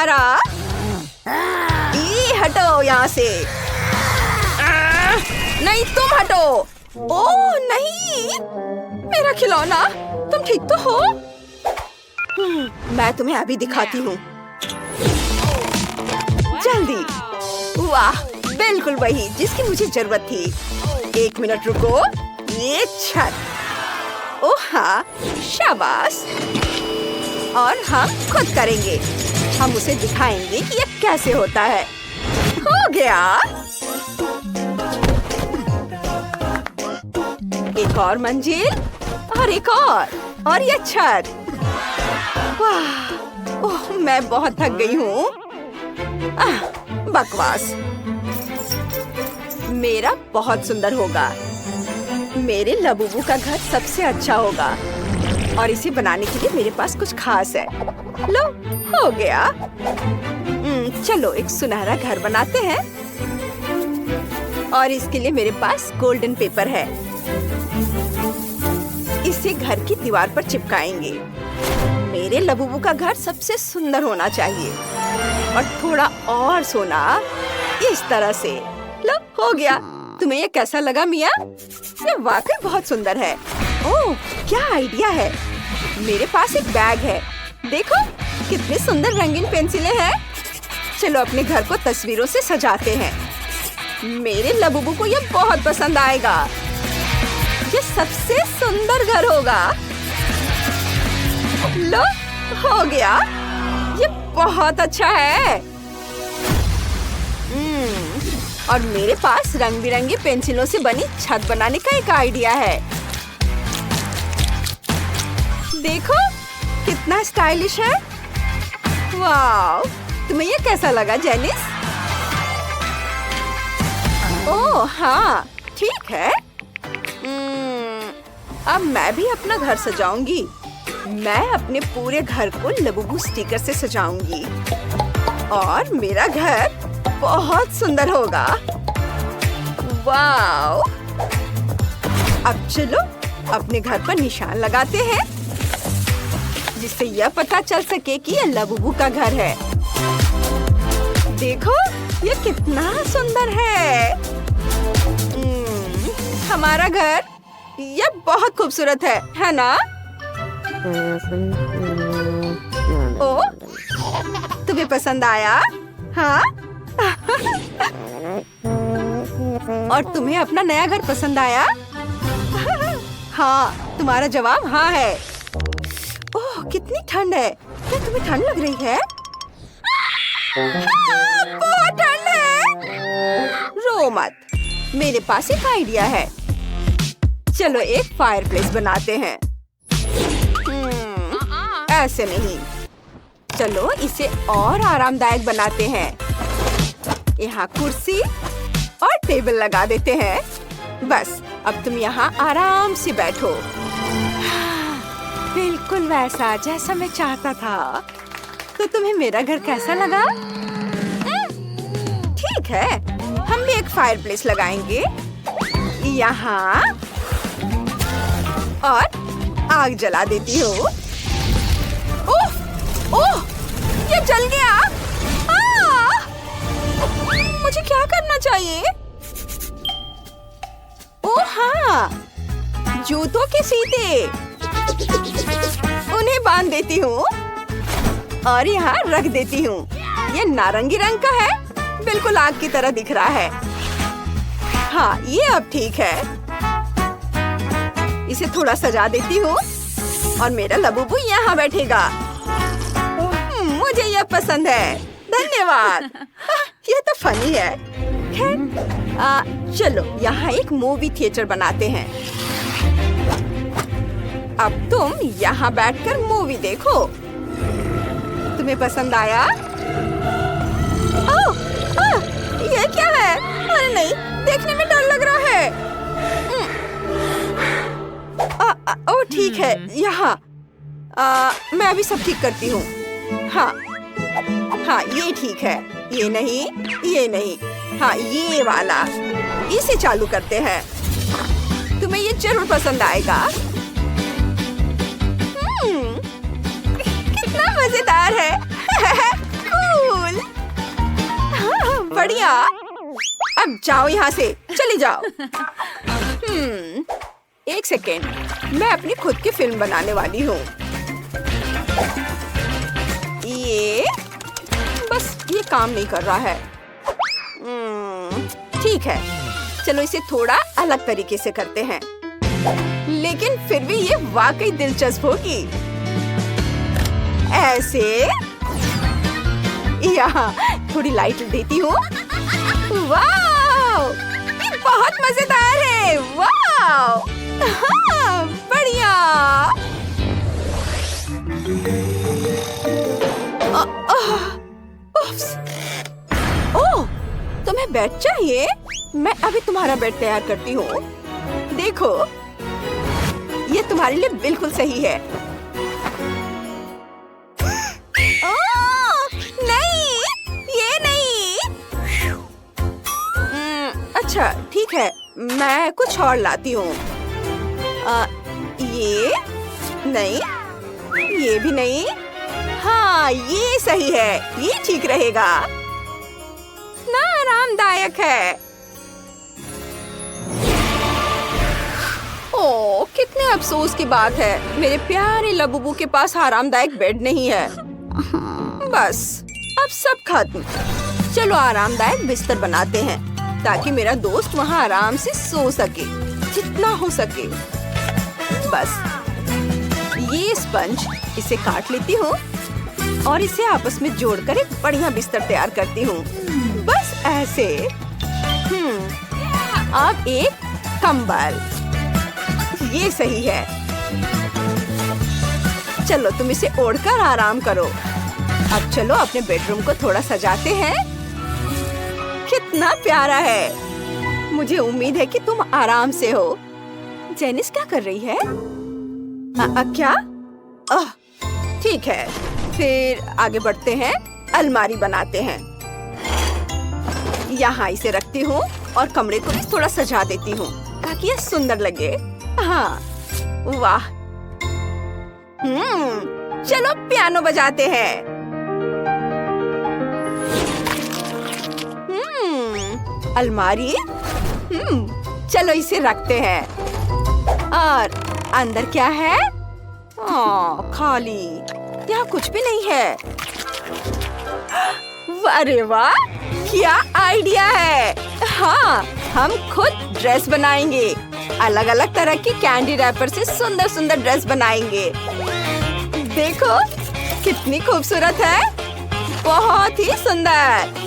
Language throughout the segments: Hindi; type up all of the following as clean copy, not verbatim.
तुम्हारा। ये हटो यहाँ से। नहीं, तुम हटो। ओह नहीं, मेरा खिलौना। तुम ठीक तो हो? मैं तुम्हें अभी दिखाती हूँ। जल्दी। वाह, बिल्कुल वही जिसकी मुझे जरूरत थी। 1 मिनट रुको। ये छत। ओह हाँ, शाबाश। और हम खुद करेंगे। हम उसे दिखाएंगे कि ये कैसे होता है। हो गया। एक और मंजिल और एक और ये छत। वाह, ओह मैं बहुत थक गई हूँ। बकवास। मेरा बहुत सुंदर होगा। मेरे लबूबू का घर सबसे अच्छा होगा और इसे बनाने के लिए मेरे पास कुछ खास है। लो, हो गया। चलो एक सुनहरा घर बनाते हैं और इसके लिए मेरे पास गोल्डन पेपर है। इसे घर की दीवार पर चिपकाएंगे। मेरे लबूबू का घर सबसे सुंदर होना चाहिए और थोड़ा और सोना इस तरह से। लो, हो गया। तुम्हें ये कैसा लगा मिया? ये वाकई बहुत सुंदर है। ओह, क्या आइडिया है। मेरे पास एक बैग है। देखो कितनी सुंदर रंगीन पेंसिलें हैं। चलो अपने घर को तस्वीरों से सजाते हैं। मेरे लबूबू को ये बहुत पसंद आएगा। ये सबसे सुंदर घर होगा। लो, हो गया। ये बहुत अच्छा है। और मेरे पास रंग बिरंगी पेंसिलों से बनी छत बनाने का एक आइडिया है। देखो कितना स्टाइलिश है। वाह, तुम्हें ये कैसा लगा जेनिस? ओह हाँ, ठीक है। अब मैं भी अपना घर सजाऊंगी। मैं अपने पूरे घर को लबूबू स्टिकर से सजाऊंगी और मेरा घर बहुत सुंदर होगा। वाव! अब चलो अपने घर पर निशान लगाते हैं जिससे यह पता चल सके कि यह लबूबू का घर है। देखो ये कितना सुंदर है। हमारा घर यह बहुत खूबसूरत है ना? ओ, तुम्हें पसंद आया? हाँ? और तुम्हें अपना नया घर पसंद आया? हाँ, तुम्हारा जवाब हाँ है। ओह, कितनी ठंड है। क्या तुम्हें ठंड लग रही है? बहुत ठंड है। रो मत, मेरे पास एक आइडिया है। चलो एक फायरप्लेस बनाते हैं। ऐसे नहीं, चलो इसे और आरामदायक बनाते हैं। यहाँ कुर्सी और टेबल लगा देते हैं। बस अब तुम यहाँ आराम से बैठो। बिल्कुल वैसा जैसा मैं चाहता था। तो तुम्हें मेरा घर कैसा लगा? ठीक है, हम भी एक फायरप्लेस लगाएंगे यहाँ और आग जला देती हूँ। ओह, ओह, ये जल गया। मुझे क्या करना चाहिए? ओह हाँ, जूतों के फीते। उन्हें बांध देती हूँ और यहाँ रख देती हूँ। ये नारंगी रंग का है, बिल्कुल आग की तरह दिख रहा है। हाँ, ये अब ठीक है। इसे थोड़ा सजा देती हूँ और मेरा लबूबू यहाँ बैठेगा। मुझे यह पसंद है। धन्यवाद। यह तो फनी है। खैर, चलो यहाँ एक मूवी थिएटर बनाते हैं। अब तुम यहाँ बैठकर मूवी देखो। तुम्हें पसंद आया? ओह, ये क्या है? अरे नहीं, देखने में डर लग रहा है। ओह ठीक है, यहाँ मैं अभी सब ठीक करती हूँ। हाँ हाँ, ये ठीक है। ये नहीं, ये नहीं। हाँ, ये वाला। इसे चालू करते हैं। तुम्हें ये जरूर पसंद आएगा। कितना मजेदार है। बढ़िया। अब जाओ यहाँ से, चली जाओ। एक सेकेंड, मैं अपनी खुद की फिल्म बनाने वाली हूँ। ये काम नहीं कर रहा है। ठीक है, चलो इसे थोड़ा अलग तरीके से करते हैं, लेकिन फिर भी ये वाकई दिलचस्प होगी। ऐसे यहाँ थोड़ी लाइट देती हूँ। वाह, ये बहुत मजेदार है। वाह, हाँ, बढ़िया। ओह, तुम्हें बेड चाहिए? मैं अभी तुम्हारा बेड तैयार करती हूँ। देखो, ये तुम्हारे लिए बिल्कुल सही है। नहीं, ये नहीं। अच्छा, ठीक है, मैं कुछ और लाती हूँ। ये नहीं, ये भी नहीं। हाँ, ये सही है, ये ठीक रहेगा ना, आरामदायक है। ओह, कितने अफसोस की बात है, मेरे प्यारे लबुबू के पास आरामदायक बेड नहीं है। बस, अब सब खत्म। चलो आरामदायक बिस्तर बनाते हैं, ताकि मेरा दोस्त वहाँ आराम से सो सके, जितना हो सके। बस, ये स्पंज, इसे काट लेती हूँ और इसे आपस में जोड़कर एक बढ़िया बिस्तर तैयार करती हूँ। बस ऐसे। अब एक कंबल, ये सही है। चलो तुम इसे ओढ़कर आराम करो। अब चलो अपने बेडरूम को थोड़ा सजाते हैं। कितना प्यारा है। मुझे उम्मीद है कि तुम आराम से हो। जेनिस क्या कर रही है? क्या? ठीक है, फिर आगे बढ़ते हैं। अलमारी बनाते हैं। यहाँ इसे रखती हूँ और कमरे को भी थोड़ा सजा देती हूँ, ताकि ये सुंदर लगे। हाँ, वाह। चलो पियानो बजाते हैं। अलमारी, चलो इसे रखते हैं। और अंदर क्या है? खाली, यहाँ कुछ भी नहीं है। अरे वाह, क्या आइडिया है। हाँ, हम खुद ड्रेस बनाएंगे। अलग अलग तरह की कैंडी रैपर से सुंदर सुंदर ड्रेस बनाएंगे। देखो कितनी खूबसूरत है, बहुत ही सुंदर।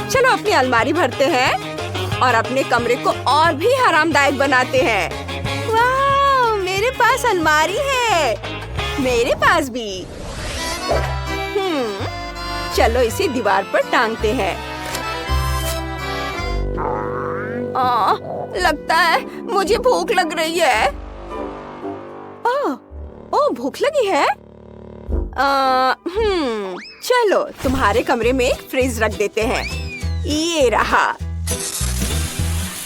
चलो अपनी अलमारी भरते हैं और अपने कमरे को और भी आरामदायक बनाते हैं। वाह, मेरे पास अलमारी है। मेरे पास भी। चलो इसे दीवार पर टांगते हैं। लगता है मुझे भूख लग रही है। ओह, भूख लगी है? चलो तुम्हारे कमरे में एक फ्रिज रख देते हैं। ये रहा।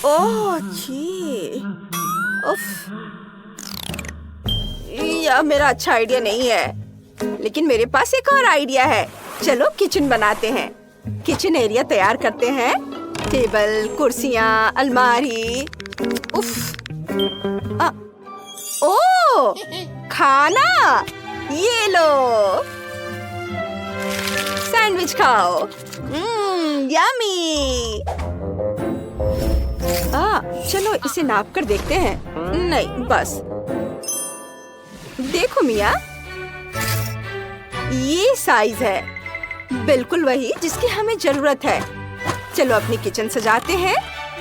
ओह जी, उफ, यह मेरा अच्छा आइडिया नहीं है, लेकिन मेरे पास एक और आइडिया है। चलो किचन बनाते हैं। किचन एरिया तैयार करते हैं। टेबल, कुर्सियाँ, अलमारी। उफ, ओह, खाना, ये लो, सैंडविच खाओ। यम्मी। चलो इसे नाप कर देखते हैं। नहीं, बस देखो मिया, ये साइज है, बिल्कुल वही जिसकी हमें जरूरत है। चलो अपनी किचन सजाते हैं।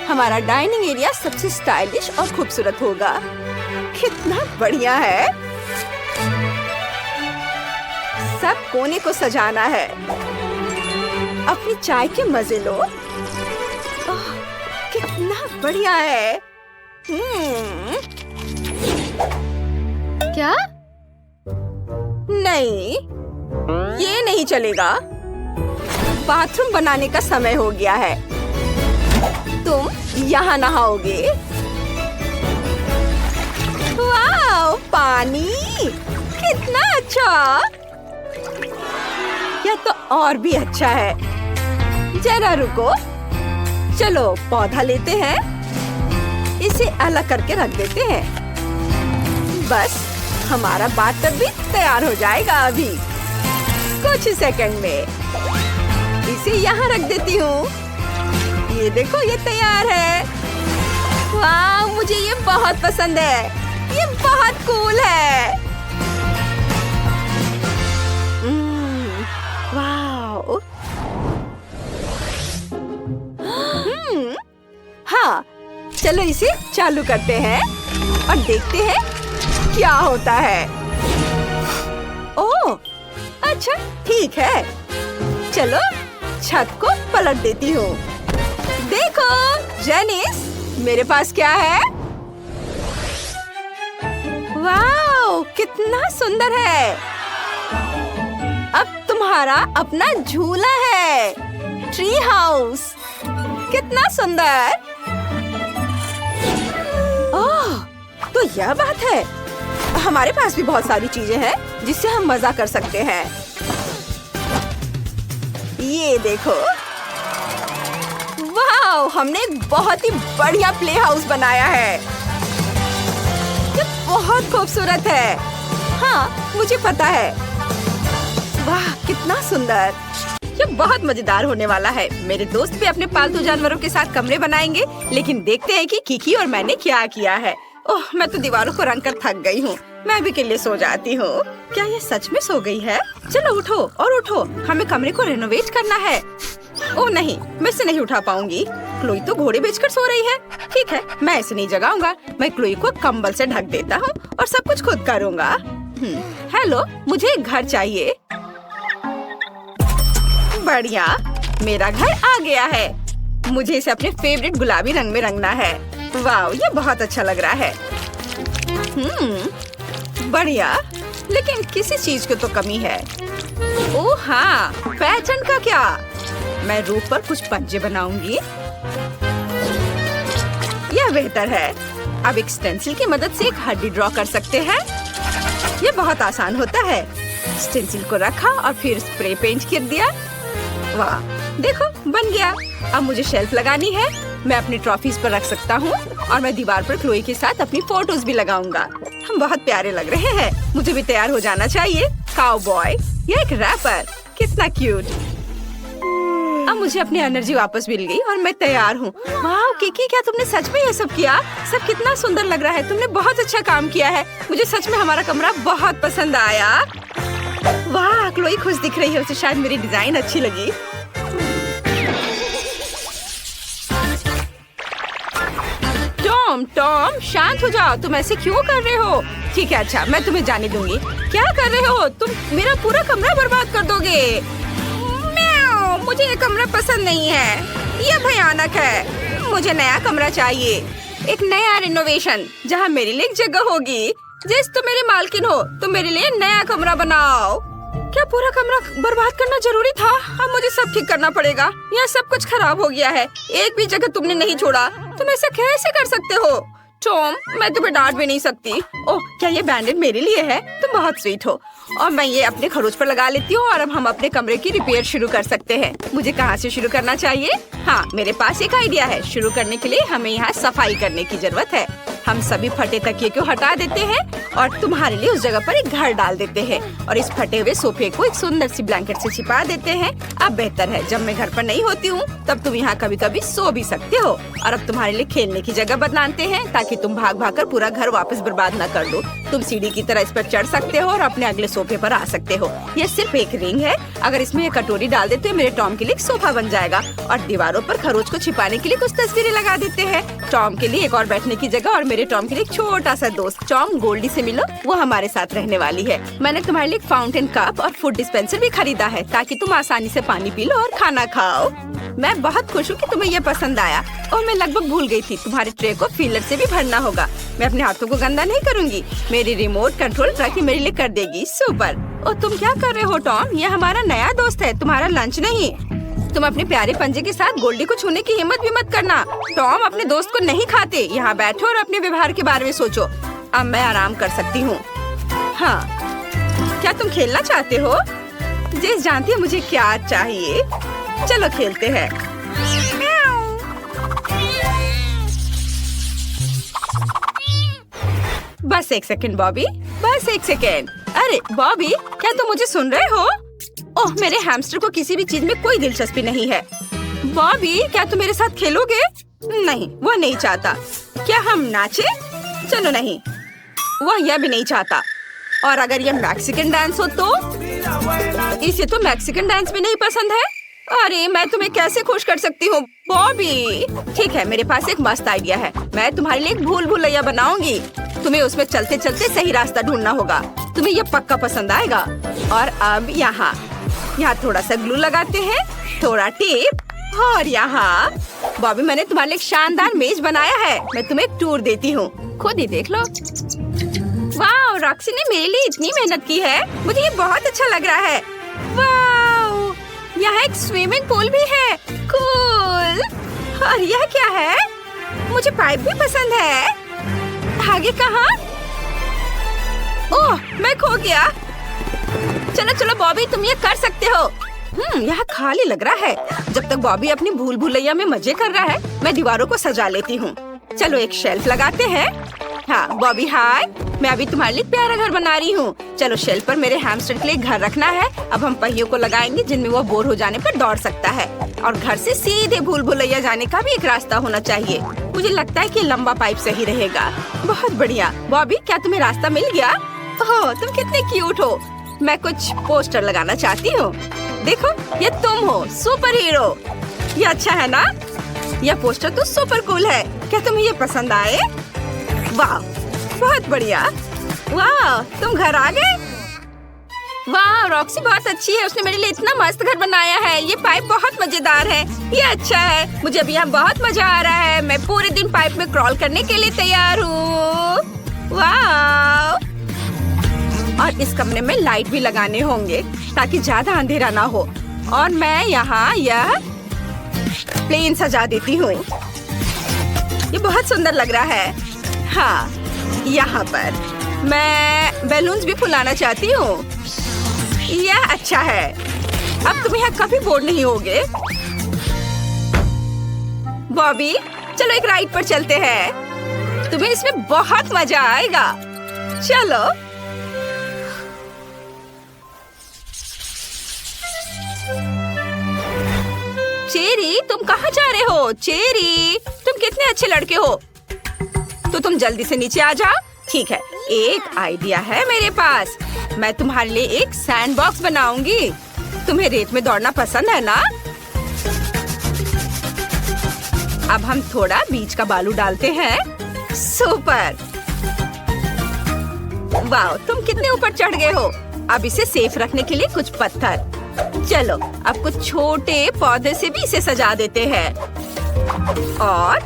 हमारा डाइनिंग एरिया सबसे स्टाइलिश और खूबसूरत होगा। कितना बढ़िया है। सब कोने को सजाना है। अपनी चाय के मजे लो। कितना बढ़िया है। क्या? नहीं, ये नहीं चलेगा। बाथरूम बनाने का समय हो गया है। तुम यहाँ नहाओगे। वाह, पानी कितना अच्छा। यह तो और भी अच्छा है। जरा रुको, चलो पौधा लेते हैं, इसे अलग करके रख देते हैं। बस हमारा बाथटब भी तैयार हो जाएगा अभी कुछ सेकंड में। इसे यहाँ रख देती हूँ। ये देखो, ये तैयार है। वाह, मुझे ये बहुत पसंद है। ये बहुत कूल है। वाह। हाँ, चलो इसे चालू करते हैं और देखते हैं क्या होता है। ओह, अच्छा ठीक है। चलो छत को पलट देती हूँ। देखो जेनिस, मेरे पास क्या है? वाह, कितना सुंदर है। अब तुम्हारा अपना झूला है। ट्री हाउस, कितना सुंदर। ओह, तो यह बात है। हमारे पास भी बहुत सारी चीजें हैं जिससे हम मजा कर सकते हैं। ये देखो, वाह, हमने एक बहुत ही बढ़िया प्ले हाउस बनाया है। ये बहुत खूबसूरत है। हाँ, मुझे पता है। वाह, कितना सुंदर। ये बहुत मजेदार होने वाला है। मेरे दोस्त भी अपने पालतू जानवरों के साथ कमरे बनाएंगे, लेकिन देखते हैं कि किकी और मैंने क्या किया है। ओह, मैं तो दीवारों को रंग कर थक गई हूँ। मैं भी के लिए सो जाती हूँ। क्या ये सच में सो गई है? चलो उठो और उठो, हमें कमरे को रेनोवेट करना है। ओह नहीं, मैं इसे नहीं उठा पाऊंगी। क्लोई तो घोड़े बेचकर सो रही है। ठीक है, मैं इसे नहीं जगाऊंगा। मैं क्लोई को कंबल से ढक देता हूँ और सब कुछ खुद करूँगा। हेलो, मुझे एक घर चाहिए। बढ़िया, मेरा घर आ गया है। मुझे इसे अपने फेवरेट गुलाबी रंग में रंगना है। वाह, ये बहुत अच्छा लग रहा है। बढ़िया, लेकिन किसी चीज की तो कमी है। ओह हाँ, पैटर्न का क्या? मैं रूफ पर कुछ पंजे बनाऊंगी। यह बेहतर है। अब एक स्टेंसिल की मदद से एक हड्डी ड्रॉ कर सकते हैं। ये बहुत आसान होता है। स्टेंसिल को रखा और फिर स्प्रे पेंट कर दिया। वाह, देखो बन गया। अब मुझे शेल्फ लगानी है। मैं अपनी ट्रॉफीज पर रख सकता हूँ और मैं दीवार पर क्लोई के साथ अपनी फोटोज भी लगाऊंगा। हम बहुत प्यारे लग रहे हैं। मुझे भी तैयार हो जाना चाहिए। काउबॉय, ये एक रैपर, कितना क्यूट। अब मुझे अपनी एनर्जी वापस मिल गई और मैं तैयार हूँ। वाह किकी, क्या तुमने सच में ये सब किया? सब कितना सुंदर लग रहा है। तुमने बहुत अच्छा काम किया है। मुझे सच में हमारा कमरा बहुत पसंद आया। वाह, क्लोई खुश दिख रही है। उसे शायद मेरी डिजाइन अच्छी लगी। टॉम, शांत हो जाओ। तुम ऐसे क्यों कर रहे हो? ठीक है, अच्छा, मैं तुम्हें जाने दूंगी। क्या कर रहे हो तुम? मेरा पूरा कमरा बर्बाद कर दोगे। म्याऊ, मुझे ये कमरा पसंद नहीं है। ये भयानक है। मुझे नया कमरा चाहिए। एक नया रिनोवेशन जहाँ मेरे लिए एक जगह होगी। जिस तुम मेरी मालकिन हो, तुम मेरे लिए नया कमरा बनाओ। क्या पूरा कमरा बर्बाद करना जरूरी था? अब मुझे सब ठीक करना पड़ेगा। यहाँ सब कुछ खराब हो गया है। एक भी जगह तुमने नहीं छोड़ा। तुम ऐसा कैसे कर सकते हो? टॉम, मैं तुम्हें डांट भी नहीं सकती। ओह, क्या ये बैंडेड मेरे लिए है? तुम बहुत स्वीट हो। और मैं ये अपने खरोच पर लगा लेती हूँ और अब हम अपने कमरे की रिपेयर शुरू कर सकते हैं। मुझे कहाँ से शुरू करना चाहिए? हाँ, मेरे पास एक आइडिया है। शुरू करने के लिए हमें यहाँ सफाई करने की जरूरत है। हम सभी फटे तकिए को हटा देते हैं और तुम्हारे लिए उस जगह पर एक घर डाल देते हैं और इस फटे हुए सोफे को एक सुंदर सी ब्लैंकेट से छिपा देते हैं। अब बेहतर है, जब मैं घर पर नहीं होती हूँ तब तुम यहाँ कभी कभी सो भी सकते हो। और अब तुम्हारे लिए खेलने की जगह बनाते हैं ताकि तुम भाग भाग कर पूरा घर वापस बर्बाद न कर दो। तुम सीढ़ी की तरह इस पर चढ़ सकते हो और अपने अगले सोफे पर आ सकते हो। यह सिर्फ एक रिंग है। अगर इसमें एक कटोरी डाल देते हो, मेरे टॉम के लिए एक सोफा बन जाएगा। और दीवारों पर खरोच को छिपाने के लिए कुछ तस्वीरें लगा देते हैं। टॉम के लिए एक और बैठने की जगह और मेरे टॉम के लिए एक छोटा सा दोस्त। टॉम, गोल्डी से मिलो, वो हमारे साथ रहने वाली है। मैंने तुम्हारे लिए एक फाउंटेन कप और फूड डिस्पेंसर भी खरीदा है ताकि तुम आसानी से पानी पी लो और खाना खाओ। मैं बहुत खुश हूँ कि तुम्हें यह पसंद आया। और मैं लगभग भूल गई थी, तुम्हारे ट्रे को फीलर से भी भरना होगा। मैं अपने हाथों को गंदा नहीं करूँगी। मेरी रिमोट कंट्रोल ट्रकी मेरे लिए कर देगी। सुपर। और तुम क्या कर रहे हो टॉम? ये हमारा नया दोस्त है, तुम्हारा लंच नहीं। तुम अपने प्यारे पंजे के साथ गोल्डी को छूने की हिम्मत भी मत करना। टॉम अपने दोस्त को नहीं खाते। यहाँ बैठो और अपने व्यवहार के बारे में सोचो। अब मैं आराम कर सकती हूँ। हाँ, क्या तुम खेलना चाहते हो? जेस जानती है मुझे क्या चाहिए। चलो खेलते हैं। बस एक सेकंड बॉबी, बस एक सेकंड। अरे बॉबी, क्या तुम मुझे सुन रहे हो? ओह, मेरे हैमस्टर को किसी भी चीज में कोई दिलचस्पी नहीं है। बॉबी, क्या तुम मेरे साथ खेलोगे? नहीं, वो नहीं चाहता। क्या हम नाचे? चलो नहीं, वो यह भी नहीं चाहता। और अगर ये मैक्सिकन डांस हो तो? इसे तो मैक्सिकन डांस भी नहीं पसंद है। अरे मैं तुम्हें कैसे खुश कर सकती हूँ बॉबी? ठीक है, मेरे पास एक मस्त आइडिया है। मैं तुम्हारे लिए एक भूल भुलैया बनाऊंगी। तुम्हें उसमें चलते चलते सही रास्ता ढूंढना होगा। तुम्हें ये पक्का पसंद आएगा। और अब यहाँ थोड़ा सा ग्लू लगाते हैं, थोड़ा टेप, और यहाँ बॉबी, मैंने तुम्हारे लिए एक शानदार मेज बनाया है। मैं तुम्हें एक टूर देती हूँ, खुद ही देख लो। वाह, रॉक्सी ने मेरे लिए इतनी मेहनत की है। मुझे ये बहुत अच्छा लग रहा है। वाह, यहाँ एक स्विमिंग पूल भी है। कूल। और यह क्या है? मुझे पाइप भी पसंद है। आगे कहाँ? ओह, मैं खो गया। चलो चलो बॉबी, तुम ये कर सकते हो। यहाँ खाली लग रहा है। जब तक बॉबी अपनी भूल भुलैया में मजे कर रहा है, मैं दीवारों को सजा लेती हूँ। चलो एक शेल्फ लगाते हैं। हाँ बॉबी, हाय, मैं अभी तुम्हारे लिए प्यारा घर बना रही हूँ। चलो शेल्फ पर मेरे हैमस्टर के लिए घर रखना है। अब हम पहियों को लगाएंगे जिनमें वो बोर हो जाने पर दौड़ सकता है। और घर से सीधे भूल भुलैया जाने का भी एक रास्ता होना चाहिए। मुझे लगता है कि लंबा पाइप सही रहेगा। बहुत बढ़िया। बॉबी, क्या तुम्हें रास्ता मिल गया? ओह, तुम कितने क्यूट हो। मैं कुछ पोस्टर लगाना चाहती हूँ। देखो, ये तुम हो, सुपर हीरो। ये अच्छा है ना? यह पोस्टर तो सुपर कूल है। क्या तुम्हें ये पसंद आए? वाह, बहुत बढ़िया। वाह, तुम घर आ गए? वाह, रॉक्सी बहुत अच्छी है। उसने मेरे लिए इतना मस्त घर बनाया है। ये पाइप बहुत मजेदार है। ये अच्छा है। मुझे अभी यहाँ बहुत मजा आ रहा है। मैं पूरे दिन पाइप में क्रॉल करने के लिए तैयार हूँ। वाह, और इस कमरे में लाइट भी लगाने होंगे ताकि ज्यादा अंधेरा ना हो। और मैं यहाँ यह प्लेन सजा देती हूँ। ये बहुत सुंदर लग रहा है। हाँ, यहाँ पर मैं बैलून्स भी फुलाना चाहती हूँ। यह अच्छा है। अब तुम यहाँ कभी बोर नहीं होगे। बॉबी, चलो एक राइड पर चलते हैं। तुम्हें इसमें बहुत मजा आएगा। चलो। चेरी, तुम कहाँ जा रहे हो? चेरी, तुम कितने अच्छे लड़के हो। तो तुम जल्दी से नीचे आ जाओ। ठीक है, एक आइडिया है मेरे पास। मैं तुम्हारे लिए एक सैंड बॉक्स बनाऊंगी। तुम्हें रेत में दौड़ना पसंद है ना? अब हम थोड़ा बीच का बालू डालते हैं। सुपर। वाह, तुम कितने ऊपर चढ़ गए हो। अब इसे सेफ रखने के लिए कुछ पत्थर। चलो अब कुछ छोटे पौधे से भी इसे सजा देते हैं। और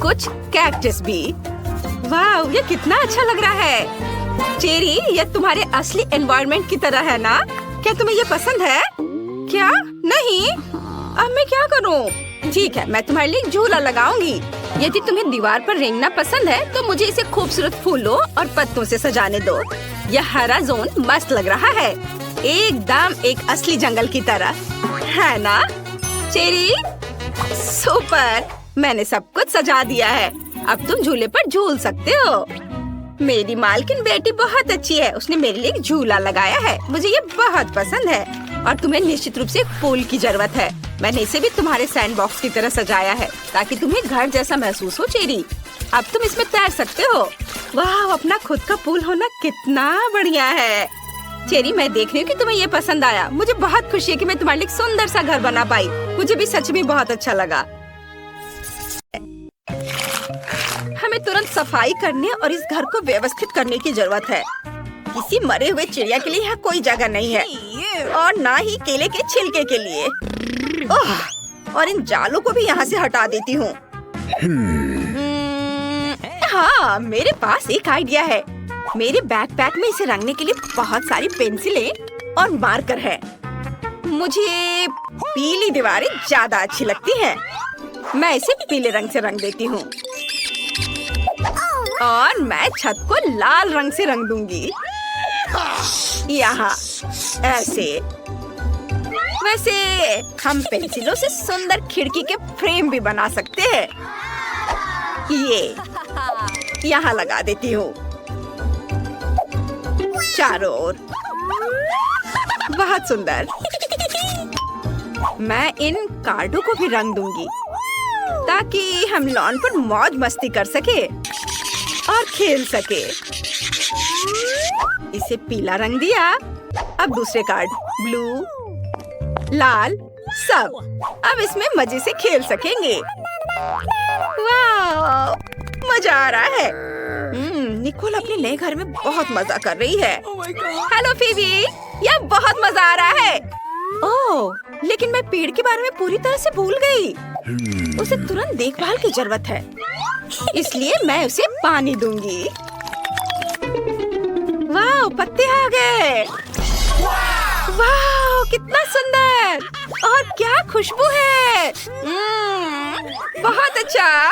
कुछ कैक्टस भी। वाह, ये कितना अच्छा लग रहा है। चेरी, ये तुम्हारे असली एनवायरनमेंट की तरह है ना? क्या तुम्हें ये पसंद है? क्या? नहीं? अब मैं क्या करूं? ठीक है, मैं तुम्हारे लिए एक झूला लगाऊंगी। यदि तुम्हें दीवार पर रेंगना पसंद है तो मुझे इसे खूबसूरत फूलों और पत्तों से सजाने दो। यह हरा जोन मस्त लग रहा है, एकदम एक असली जंगल की तरह, है ना? Cherry, super. मैंने सब कुछ सजा दिया है। अब तुम झूले पर झूल सकते हो। मेरी मालकिन बेटी बहुत अच्छी है। उसने मेरे लिए एक झूला लगाया है। मुझे ये बहुत पसंद है। और तुम्हें निश्चित रूप से एक पूल की जरूरत है। मैंने इसे भी तुम्हारे सैंड बॉक्स की तरह सजाया है ताकि तुम्हें घर जैसा महसूस हो। चेरी, अब तुम इसमें तैर सकते हो। वाह, अपना खुद का पूल होना कितना बढ़िया है। चेरी, मैं देख रही हूँ कि तुम्हें ये पसंद आया। मुझे बहुत खुशी है कि मैं तुम्हारे लिए एक सुंदर सा घर बना पाई। मुझे भी सच में बहुत अच्छा लगा। हमें तुरंत सफाई करने और इस घर को व्यवस्थित करने की जरूरत है। किसी मरे हुए चिड़िया के लिए यहाँ कोई जगह नहीं है, और ना ही केले के छिलके के लिए। ओह, और इन जालों को भी यहाँ से हटा देती हूँ। हाँ, मेरे पास एक आइडिया है। मेरे बैकपैक में इसे रंगने के लिए बहुत सारी पेंसिलें और मार्कर है। मुझे पीली दीवारें ज्यादा अच्छी लगती हैं। मैं इसे पीले रंग से रंग देती हूँ और मैं छत को लाल रंग से रंग दूंगी। यहाँ ऐसे। वैसे हम पेंसिलों से सुंदर खिड़की के फ्रेम भी बना सकते हैं। ये यहाँ लगा देती हूँ। चारों ओर। बहुत सुंदर। मैं इन कार्डों को भी रंग दूंगी ताकि हम लॉन पर मौज मस्ती कर सके और खेल सके। इसे पीला रंग दिया। अब दूसरे कार्ड ब्लू, लाल, सब। अब इसमें मजे से खेल सकेंगे। वाह, मजा आ रहा है। निकोल अपने नए घर में बहुत मजा कर रही है। हेलो फीबी, यह बहुत मजा आ रहा है। ओह, लेकिन मैं पेड़ के बारे में पूरी तरह से भूल गई। उसे तुरंत देखभाल की जरूरत है, इसलिए मैं उसे पानी दूंगी। वाह, पत्ते आ गए। वाह, कितना सुंदर और क्या खुशबू है। बहुत अच्छा।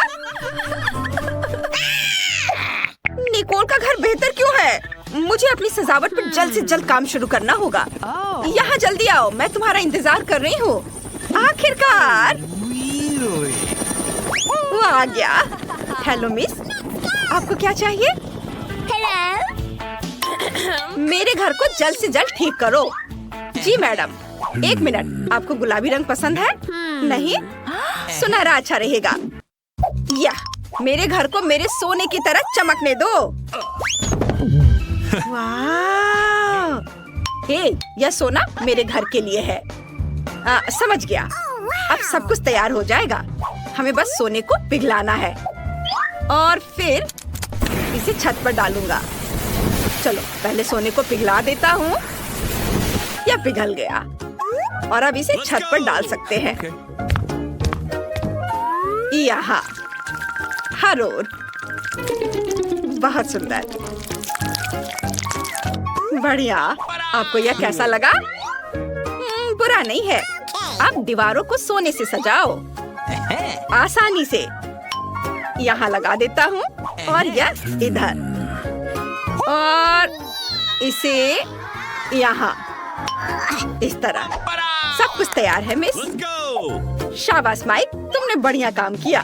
निकोल का घर बेहतर क्यों है? मुझे अपनी सजावट पर जल्द से जल्द काम शुरू करना होगा। यहाँ जल्दी आओ, मैं तुम्हारा इंतजार कर रही हूँ। आखिरकार वो आ गया। हेलो मिस, आपको क्या चाहिए? मेरे घर को जल्द से जल्द ठीक करो। जी मैडम। एक मिनट, आपको गुलाबी रंग पसंद है? नहीं, सुनहरा अच्छा रहेगा। या मेरे घर को मेरे सोने की तरह चमकने दो। वाह! हे, यह सोना मेरे घर के लिए है। समझ गया। अब सब कुछ तैयार हो जाएगा। हमें बस सोने को पिघलाना है और फिर इसे छत पर डालूंगा। चलो पहले सोने को पिघला देता हूँ। यह पिघल गया और अब इसे छत पर डाल सकते हैं। यहाँ हर ओर। बहुत सुंदर, बढ़िया। आपको यह कैसा लगा? बुरा नहीं है। अब दीवारों को सोने से सजाओ आसानी से। यहाँ लगा देता हूँ और यह इधर और इसे यहाँ। इस तरह सब कुछ तैयार है मिस। शाबाश माइक, तुमने बढ़िया काम किया।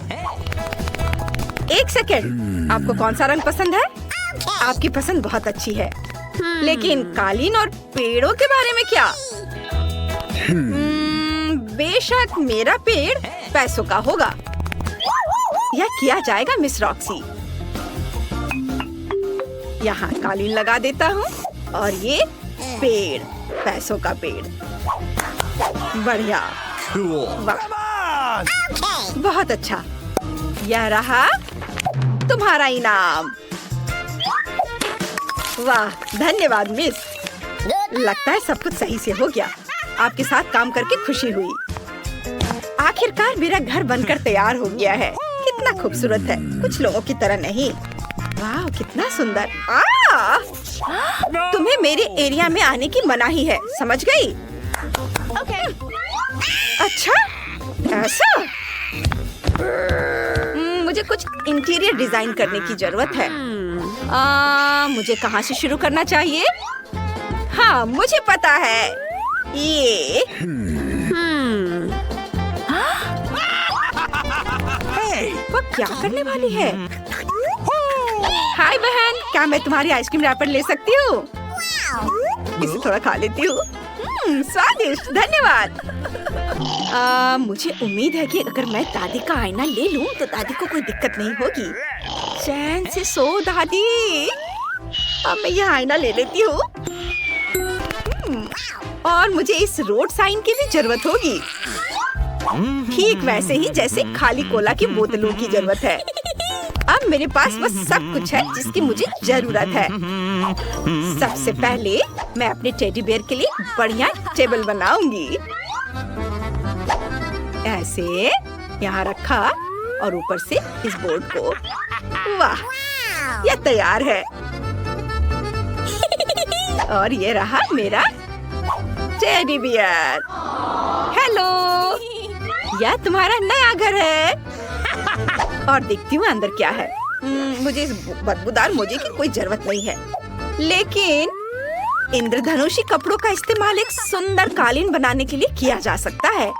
एक सेकेंड, आपको कौन सा रंग पसंद है? आपकी पसंद बहुत अच्छी है, लेकिन कालीन और पेड़ों के बारे में क्या? बेशक मेरा पेड़ पैसों का होगा। यह किया जाएगा मिस रॉक्सी। यहाँ कालीन लगा देता हूँ और ये पेड़, पैसों का पेड़। बढ़िया। वाह, बहुत अच्छा। यह रहा तुम्हारा इनाम। वाह, धन्यवाद मिस। लगता है सब कुछ सही से हो गया। आपके साथ काम करके खुशी हुई। आखिरकार मेरा घर बनकर तैयार हो गया है। कितना खूबसूरत है, कुछ लोगों की तरह नहीं। वाह, कितना सुंदर। तुम्हें मेरे एरिया में आने की मनाही है, समझ गई? अच्छा, ऐसा? मुझे कुछ इंटीरियर डिजाइन करने की जरूरत है। मुझे कहाँ से शुरू करना चाहिए? हाँ, मुझे पता है। ये वो क्या करने वाली है? हाय बहन, क्या मैं तुम्हारी आइसक्रीम रैपर ले सकती हूँ? इसे थोड़ा खा लेती हूँ। स्वादिष्ट, धन्यवाद। मुझे उम्मीद है कि अगर मैं दादी का आईना ले लूं तो दादी को कोई दिक्कत नहीं होगी। चैन से सो दादी। अब मैं यह आईना ले लेती हूँ। और मुझे इस रोड साइन की भी जरूरत होगी, ठीक वैसे ही जैसे खाली कोला की बोतलों की जरूरत है। अब मेरे पास बस सब कुछ है जिसकी मुझे जरूरत है। सबसे पहले मैं अपने टेडी बेयर के लिए बढ़िया टेबल बनाऊंगी। ऐसे यहाँ रखा और ऊपर से इस बोर्ड को। वाह, यह तैयार है। और ये रहा मेरा टेडी बियर। हेलो, यह तुम्हारा नया घर है। और देखती हूँ अंदर क्या है। मुझे इस बदबूदार मोजे की कोई जरूरत नहीं है, लेकिन इंद्रधनुषी कपड़ों का इस्तेमाल एक सुंदर कालीन बनाने के लिए किया जा सकता है।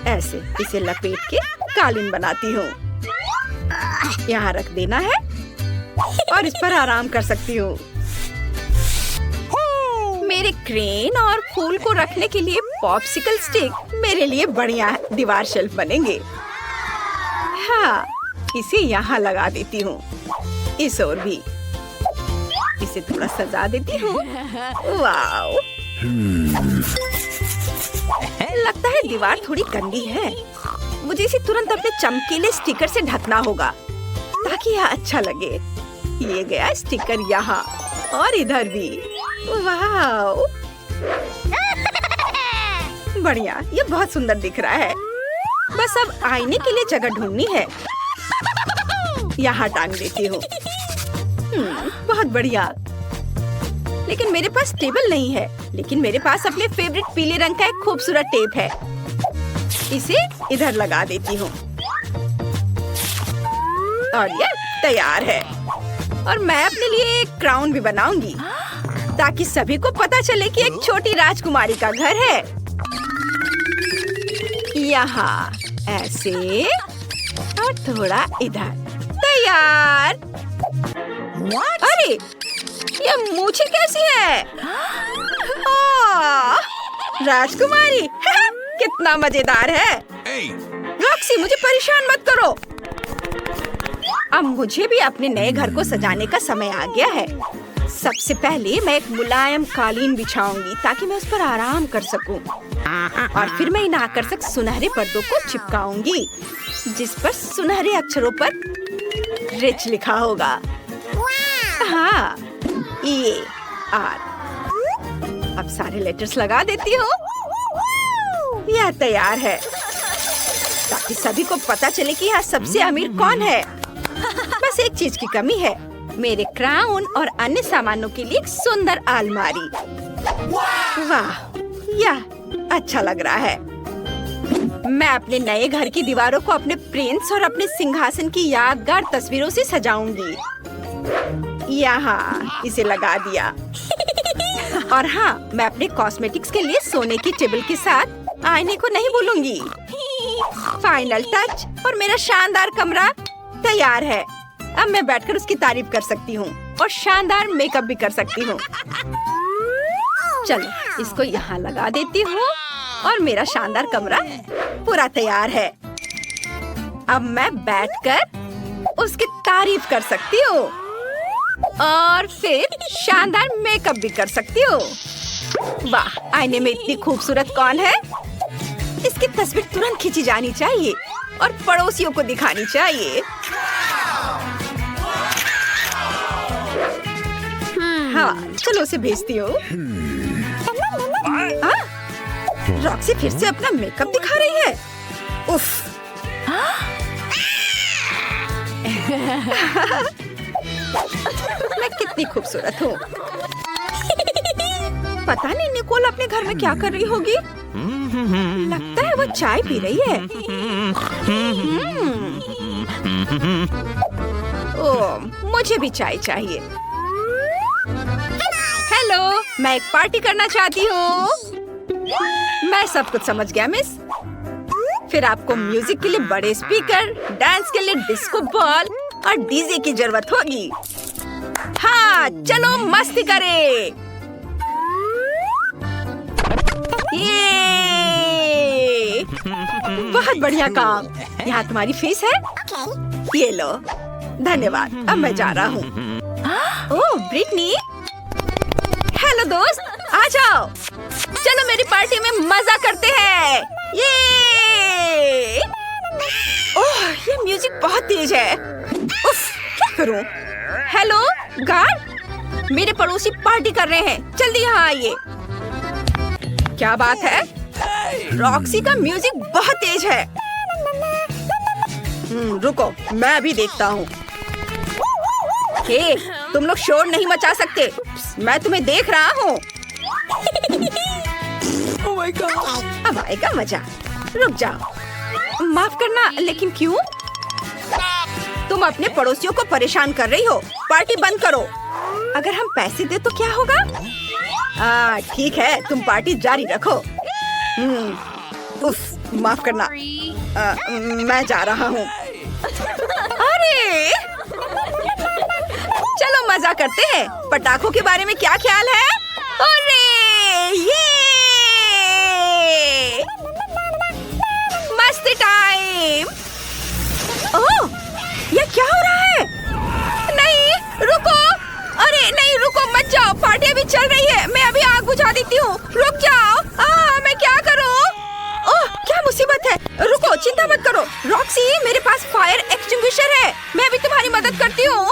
ऐसे इसे लपेट के कालीन बनाती हूँ। यहाँ रख देना है और इस पर आराम कर सकती हूँ। मेरे क्रेन और फूल को रखने के लिए पॉप्सिकल स्टिक मेरे लिए बढ़िया दीवार शेल्फ बनेंगे। हाँ, इसे यहाँ लगा देती हूँ। इस ओर भी इसे थोड़ा सजा देती हूँ। वाओ, लगता है दीवार थोड़ी गंदी है। मुझे इसे तुरंत अपने चमकीले स्टिकर से ढकना होगा ताकि यह अच्छा लगे। ये गया स्टिकर यहाँ और इधर भी। वाओ, बढ़िया, ये बहुत सुंदर दिख रहा है। बस अब आईने के लिए जगह ढूंढनी है। यहाँ टांग देती हूँ। बहुत बढ़िया। लेकिन मेरे पास टेबल नहीं है। लेकिन मेरे पास अपने फेवरेट पीले रंग का एक खूबसूरत टेप है। इसे इधर लगा देती हूँ और ये तैयार है। और मैं अपने लिए एक क्राउन भी बनाऊंगी ताकि सभी को पता चले कि एक छोटी राजकुमारी का घर है। यहाँ ऐसे और थोड़ा इधर। तैयार। अरे, ये मूछें कैसी है? राजकुमारी कितना मजेदार है। रॉक्सी, मुझे परेशान मत करो। अब मुझे भी अपने नए घर को सजाने का समय आ गया है। सबसे पहले मैं एक मुलायम कालीन बिछाऊंगी ताकि मैं उस पर आराम कर सकूं। और फिर मैं इन आकर्षक सुनहरे पर्दों को चिपकाऊंगी जिस पर सुनहरे अक्षरों पर रिच लिखा होगा। हाँ, ये आर। अब सारे लेटर्स लगा देती हूँ। यह तैयार है ताकि सभी को पता चले कि यहाँ सबसे अमीर कौन है। बस एक चीज की कमी है, मेरे क्राउन और अन्य सामानों के लिए एक सुंदर अलमारी। वाह, यह अच्छा लग रहा है। मैं अपने नए घर की दीवारों को अपने प्रिंस और अपने सिंहासन की यादगार तस्वीरों से सजाऊंगी। यहाँ इसे लगा दिया। और हाँ, मैं अपने कॉस्मेटिक्स के लिए सोने की टेबल के साथ आईने को नहीं भूलूंगी। फाइनल टच और मेरा शानदार कमरा तैयार है। अब मैं बैठकर उसकी तारीफ कर सकती हूँ और शानदार मेकअप भी कर सकती हूँ। चलो, इसको यहाँ लगा देती हूँ और मेरा शानदार कमरा पूरा तैयार है। अब मैं बैठकर उसकी तारीफ कर सकती हूँ और फिर शानदार मेकअप भी कर सकती हूँ। वाह, आईने में इतनी खूबसूरत कौन है? इसकी तस्वीर तुरंत खींची जानी चाहिए और पड़ोसियों को दिखानी चाहिए। हाँ, चलो उसे भेजती हूँ। रॉक्सी फिर से अपना मेकअप दिखा रही है। उफ। मैं कितनी खूबसूरत हूँ। पता नहीं निकोल अपने घर में क्या कर रही होगी। लगता है वो चाय पी रही है। ओह, मुझे भी चाय चाहिए। हेलो, मैं एक पार्टी करना चाहती हूँ। मैं सब कुछ समझ गया मिस। फिर आपको म्यूजिक के लिए बड़े स्पीकर, डांस के लिए डिस्को बॉल और डीजे की जरूरत होगी। हाँ, चलो मस्ती करें। ये बहुत बढ़िया काम। यहाँ तुम्हारी फीस है। ये लो। धन्यवाद। अब मैं जा रहा हूँ। ओह, ब्रिटनी। हेलो दोस्त, आ जाओ। चलो मेरी पार्टी में मजा करते हैं। ये ओह, ये म्यूजिक बहुत तेज है। उफ, क्या करूं? हेलो गार्ड, मेरे पड़ोसी पार्टी कर रहे हैं। जल्दी यहाँ आइए। क्या बात है? रॉक्सी का म्यूजिक बहुत तेज है। रुको, मैं अभी देखता हूँ। हे, तुम लोग शोर नहीं मचा सकते। मैं तुम्हें देख रहा हूँ। Oh my God! अब आएगा मजा। रुक जाओ। माफ करना, लेकिन क्यों? तुम अपने पड़ोसियों को परेशान कर रही हो। पार्टी बंद करो। अगर हम पैसे दे तो क्या होगा? ठीक है, तुम पार्टी जारी रखो। उफ, माफ करना। मैं जा रहा हूँ। अरे मजा करते हैं। पटाखों के बारे में क्या ख्याल है? अरे ये मस्ती टाइम। ओह, ये क्या हो रहा है? नहीं रुको, अरे नहीं रुको, मत जाओ, पार्टी अभी चल रही है। मैं अभी आग बुझा देती हूँ, रुक जाओ। मैं क्या करूँ? ओह क्या मुसीबत है। रुको, चिंता मत करो रॉक्सी, मेरे पास फायर एक्सटिंग्विशर है, मैं अभी तुम्हारी मदद करती हूँ।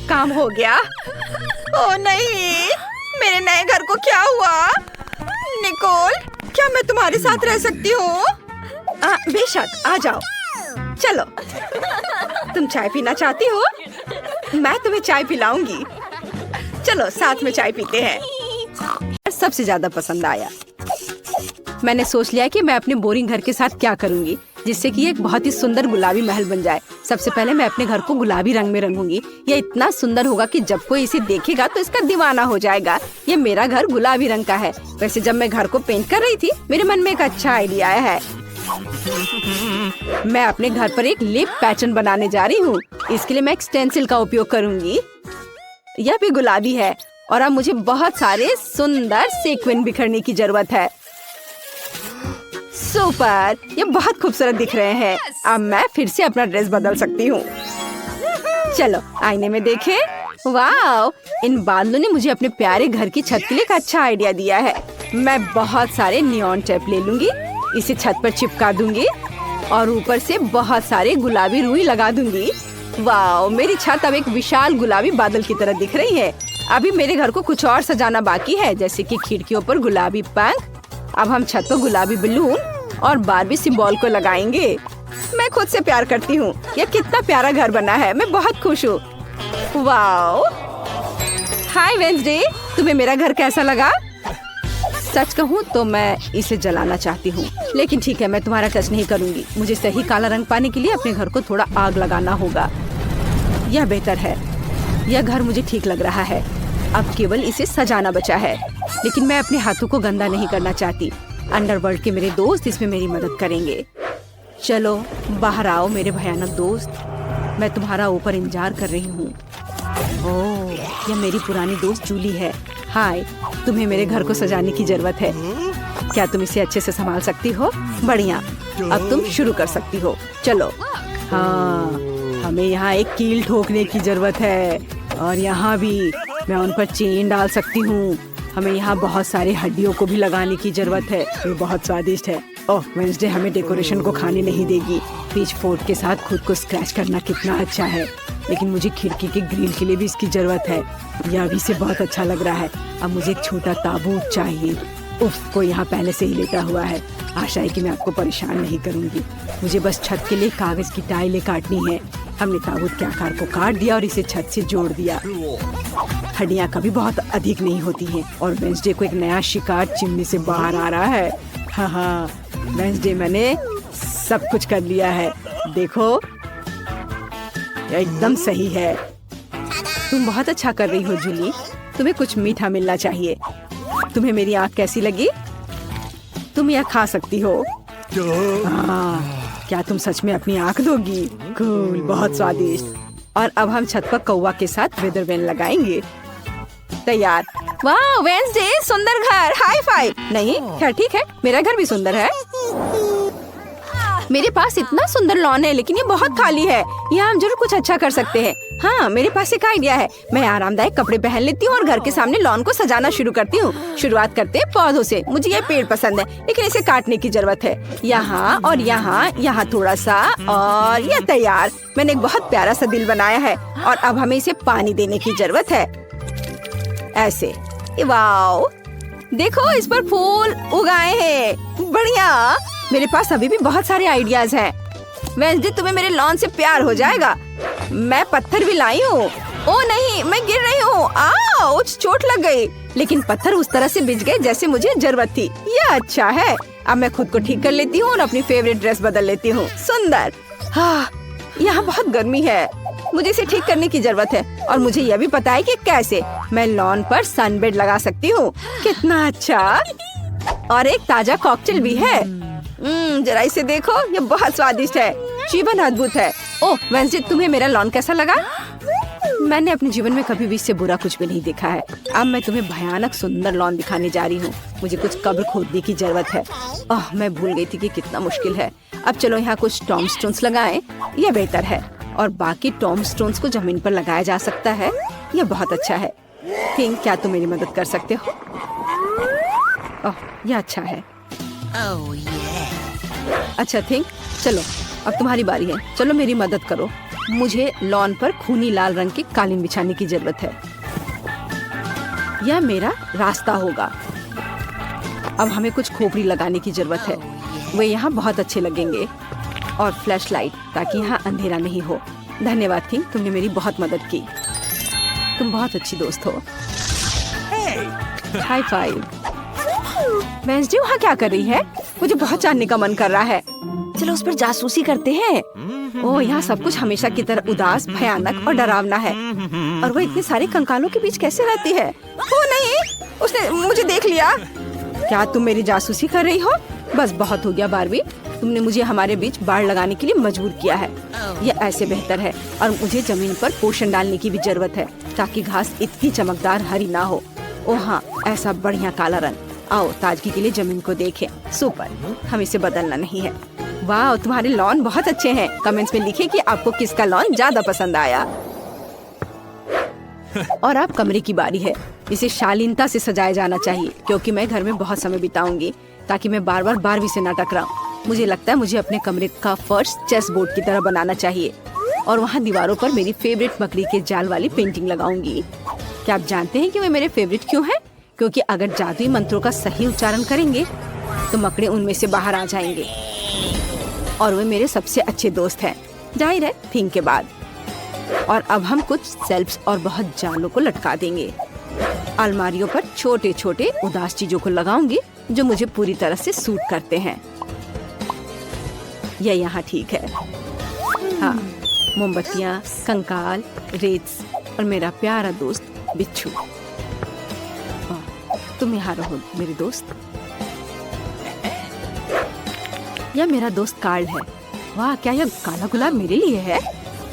काम हो गया। ओह नहीं, मेरे नए घर को क्या हुआ? निकोल, क्या मैं तुम्हारे साथ रह सकती हूँ? बेशक, आ जाओ। चलो, तुम चाय पीना चाहती हो? मैं तुम्हें चाय पिलाऊंगी। चलो साथ में चाय पीते हैं। सबसे ज्यादा पसंद आया। मैंने सोच लिया कि मैं अपने बोरिंग घर के साथ क्या करूंगी जिससे कि एक बहुत ही सुंदर गुलाबी महल बन जाए। सबसे पहले मैं अपने घर को गुलाबी रंग में रंगूंगी। यह इतना सुंदर होगा कि जब कोई इसे देखेगा तो इसका दीवाना हो जाएगा। ये मेरा घर गुलाबी रंग का है। वैसे जब मैं घर को पेंट कर रही थी, मेरे मन में एक अच्छा आइडिया आया है। मैं अपने घर पर एक लिप पैटर्न बनाने जा रही हूँ। इसके लिए मैं एक स्टेंसिल का उपयोग करूंगी। यह भी गुलाबी है और अब मुझे बहुत सारे सुंदर सीक्वेंस बिखरने की जरूरत है। सुपर, ये बहुत खूबसूरत दिख रहे हैं। अब मैं फिर से अपना ड्रेस बदल सकती हूँ। चलो आईने में देखें। वाह, इन बादलों ने मुझे अपने प्यारे घर की छत के लिए एक अच्छा आइडिया दिया है। मैं बहुत सारे नियॉन टेप ले लूंगी, इसे छत पर चिपका दूंगी और ऊपर से बहुत सारे गुलाबी रुई लगा दूंगी। वाह, मेरी छत अब एक विशाल गुलाबी बादल की तरह दिख रही है। अभी मेरे घर को कुछ और सजाना बाकी है, जैसे कि खिड़कियों पर गुलाबी पंख। अब हम छत पर गुलाबी बलून और बारबी सिंबल को लगाएंगे। मैं खुद से प्यार करती हूँ। यह कितना प्यारा घर बना है, मैं बहुत खुश हूँ। वाओ, हाय वेंसडे, तुम्हें मेरा घर कैसा लगा? सच कहूँ तो मैं इसे जलाना चाहती हूँ, लेकिन ठीक है, मैं तुम्हारा टच नहीं करूँगी। मुझे सही काला रंग पाने के लिए अपने घर को थोड़ा आग लगाना होगा। यह बेहतर है। यह घर मुझे ठीक लग रहा है। अब केवल इसे सजाना बचा है, लेकिन मैं अपने हाथों को गंदा नहीं करना चाहती। अंडरवर्ल्ड के मेरे दोस्त इसमें मेरी मदद करेंगे। चलो बाहर आओ मेरे भयानक दोस्त, मैं तुम्हारा ऊपर इंतजार कर रही हूँ। ओह, यह मेरी पुरानी दोस्त जूली है। हाय, तुम्हें मेरे घर को सजाने की जरूरत है। क्या तुम इसे अच्छे से संभाल सकती हो? बढ़िया, अब तुम शुरू कर सकती हो। चलो। हाँ, हमें यहाँ एक कील ठोकने की जरूरत है और यहाँ भी मैं उन पर चेन डाल सकती हूँ। हमें यहाँ बहुत सारे हड्डियों को भी लगाने की जरूरत है। ये बहुत स्वादिष्ट है। ओह, वेंसडे हमें डेकोरेशन को खाने नहीं देगी। पिच फोर्क के साथ खुद को स्क्रैच करना कितना अच्छा है, लेकिन मुझे खिड़की के ग्रिल के लिए भी इसकी जरूरत है। यह भी से बहुत अच्छा लग रहा है। अब मुझे एक छोटा ताबूत चाहिए। उफ, कोई यहाँ पहले से ही लेटा हुआ है। आशा है कि मैं आपको परेशान नहीं करूँगी। मुझे बस छत के लिए कागज की टाइलें काटनी है। हमने ताबूत के आकार को काट दिया और इसे छत से जोड़ दिया। हड्डियाँ कभी बहुत अधिक नहीं होती हैं और वेंसडे को एक नया शिकार चिमनी से बाहर आ रहा है। हाँ, वेंसडे, मैंने सब कुछ कर लिया है। देखो, एकदम सही है। तुम बहुत अच्छा कर रही हो जूली। तुम्हें कुछ मीठा मिलना चाहिए। तुम्हें मेरी आँख कैसी लगी? तुम यह खा सकती हो। क्या तुम सच में अपनी आँख दोगी? कूल, बहुत स्वादिष्ट। और अब हम छत पर कौवा के साथ वेदर वैन लगाएंगे। तैयार। वाह वेंसडे, सुंदर घर, हाई फाइव। नहीं, खैर ठीक है, मेरा घर भी सुंदर है। मेरे पास इतना सुंदर लॉन है, लेकिन ये बहुत खाली है। यहाँ हम जरूर कुछ अच्छा कर सकते हैं। हाँ, मेरे पास एक आइडिया है। मैं आरामदायक कपड़े पहन लेती हूँ और घर के सामने लॉन को सजाना शुरू करती हूँ। शुरुआत करते हैं पौधों से। मुझे ये पेड़ पसंद है, लेकिन इसे काटने की जरूरत है। यहाँ और यहाँ, यहाँ थोड़ा सा, और ये तैयार। मैंने एक बहुत प्यारा सा दिल बनाया है और अब हमें इसे पानी देने की जरूरत है। ऐसे। वाओ, देखो इस पर फूल उगाए हैं। बढ़िया। मेरे पास अभी भी बहुत सारे आइडियाज हैं। वेंसडे, तुम्हें मेरे लॉन से प्यार हो जाएगा। मैं पत्थर भी लाई हूँ। ओ नहीं, मैं गिर रही हूँ। आउच, चोट लग गई। लेकिन पत्थर उस तरह से बिछ गए जैसे मुझे जरूरत थी। यह अच्छा है। अब मैं खुद को ठीक कर लेती हूँ और अपनी फेवरेट ड्रेस बदल लेती हूँ। सुंदर। हाँ, यहाँ बहुत गर्मी है। मुझे इसे ठीक करने की जरूरत है और मुझे यह भी पता है कि कैसे। मैं लॉन पर सनबेड लगा सकती हूँ। कितना अच्छा। और एक ताजा कॉकटेल भी है। जरा इसे देखो, ये बहुत स्वादिष्ट है। जीवन अद्भुत है। ओह वेंसडे, तुम्हें मेरा लॉन कैसा लगा? मैंने अपने जीवन में कभी भी इससे बुरा कुछ भी नहीं देखा है। अब मैं तुम्हें भयानक सुंदर लॉन दिखाने जा रही हूँ। मुझे कुछ कब्र खोदने की जरूरत है। ओह मैं भूल गई थी कि कितना मुश्किल है। अब चलो यहाँ कुछ टॉम स्टोन्स लगाएं, यह बेहतर है। और बाकी टॉम स्टोन्स को जमीन पर लगाया जा सकता है, यह बहुत अच्छा है। थिंक, क्या तुम मेरी मदद कर सकते हो? ओह यह अच्छा है। अच्छा थिंक, चलो अब तुम्हारी बारी है। चलो मेरी मदद करो। मुझे लॉन पर खूनी लाल रंग की कालीन बिछाने की जरूरत है। यह मेरा रास्ता होगा। अब हमें कुछ खोपड़ी लगाने की जरूरत है, वे यहाँ बहुत अच्छे लगेंगे। और फ्लैश लाइट, ताकि यहाँ अंधेरा नहीं हो। धन्यवाद थिंक, तुमने मेरी बहुत मदद की। तुम बहुत अच्छी दोस्त हो। High five. वेंसडे वहाँ क्या कर रही है? मुझे बहुत जानने का मन कर रहा है। चलो उस पर जासूसी करते हैं। ओह यहाँ सब कुछ हमेशा की तरह उदास, भयानक और डरावना है। और वो इतने सारे कंकालों के बीच कैसे रहती है? ओ नहीं, उसने मुझे देख लिया। क्या तुम मेरी जासूसी कर रही हो? बस बहुत हो गया बारबी, तुमने मुझे हमारे बीच बाड़ लगाने के लिए मजबूर किया है। यह ऐसे बेहतर है। और मुझे जमीन पर पोषण डालने की भी जरूरत है, ताकि घास इतनी चमकदार हरी ना हो। ओ हाँ, ऐसा बढ़िया काला रंग। आओ ताजगी के लिए जमीन को देखें। सुपर, हम इसे बदलना नहीं है। वाह, तुम्हारे लॉन बहुत अच्छे हैं। कमेंट्स में लिखें कि आपको किसका लॉन ज्यादा पसंद आया। और अब कमरे की बारी है। इसे शालीनता से सजाया जाना चाहिए, क्योंकि मैं घर में बहुत समय बिताऊंगी, ताकि मैं बार बार बारबी से न टकराऊं। मुझे लगता है मुझे अपने कमरे का फर्श चेस बोर्ड की तरह बनाना चाहिए। और वहाँ दीवारों पर मेरी फेवरेट मकड़ी के जाल वाली पेंटिंग लगाऊंगी। क्या आप जानते हैं कि वे मेरे फेवरेट क्यों हैं? क्योंकि अगर जादुई मंत्रों का सही उच्चारण करेंगे तो मकड़े उनमें से बाहर आ जाएंगे। और वे मेरे सबसे अच्छे दोस्त हैं, जाहिर है थिंक के बाद। और अब हम कुछ सेल्फ्स और बहुत जालों को लटका देंगे। अलमारियों पर छोटे छोटे उदास चीजों को लगाऊंगी, जो मुझे पूरी तरह से सूट करते हैं। यह यहाँ ठीक है। हाँ, मोमबत्तियाँ, कंकाल, रेत और मेरा प्यारा दोस्त बिच्छू। तुम यहाँ रहो मेरे दोस्त। यह मेरा दोस्त कार्ल है। वाह, क्या यह काला गुलाब मेरे लिए है?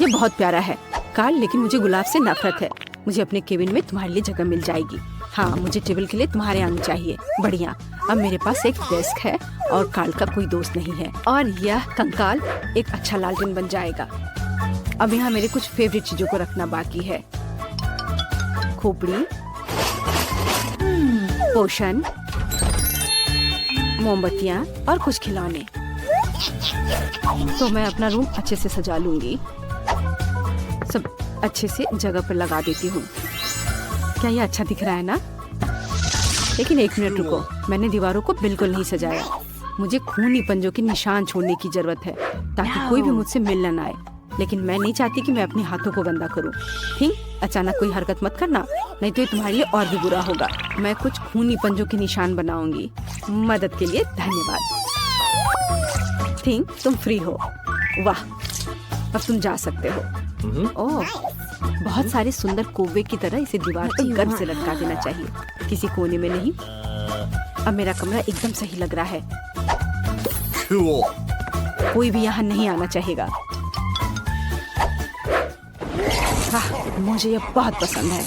यह बहुत प्यारा है कार्ल, लेकिन मुझे गुलाब से नफरत है। मुझे अपने केबिन में तुम्हारे लिए जगह मिल जाएगी। हाँ, मुझे टेबल के लिए तुम्हारे आने चाहिए। बढ़िया, अब मेरे पास एक डेस्क है और कार्ल का कोई दोस्त नहीं है। और यह कंकाल एक अच्छा लालटेन बन जाएगा। अब यहाँ मेरे कुछ फेवरेट चीजों को रखना बाकी है। खोपड़ी, पोषण, मोमबत्तियाँ और कुछ खिलौने। तो मैं अपना रूम अच्छे से सजा लूंगी। सब अच्छे से जगह पर लगा देती हूँ। क्या ये अच्छा दिख रहा है ना? लेकिन एक मिनट रुको, मैंने दीवारों को बिल्कुल नहीं सजाया। मुझे खूनी पंजों के निशान छोड़ने की जरूरत है, ताकि कोई भी मुझसे मिलने ना आए। लेकिन मैं नहीं चाहती कि मैं अपने हाथों को गंदा करूं। ठीक, अचानक कोई हरकत मत करना, नहीं तो ये तुम्हारे लिए और भी बुरा होगा। मैं कुछ खूनी पंजों के निशान बनाऊंगी। मदद के लिए धन्यवाद। ठीक, तुम फ्री हो। वाह, अब तुम जा सकते हो। ओह, बहुत सारे सुंदर कोवे की तरह इसे दीवार पर गर्व से लटका देना चाहिए, किसी कोने में नहीं। अब मेरा कमरा एकदम सही लग रहा है। कोई भी यहाँ नहीं आना चाहेगा। हाँ, मुझे ये बहुत पसंद है।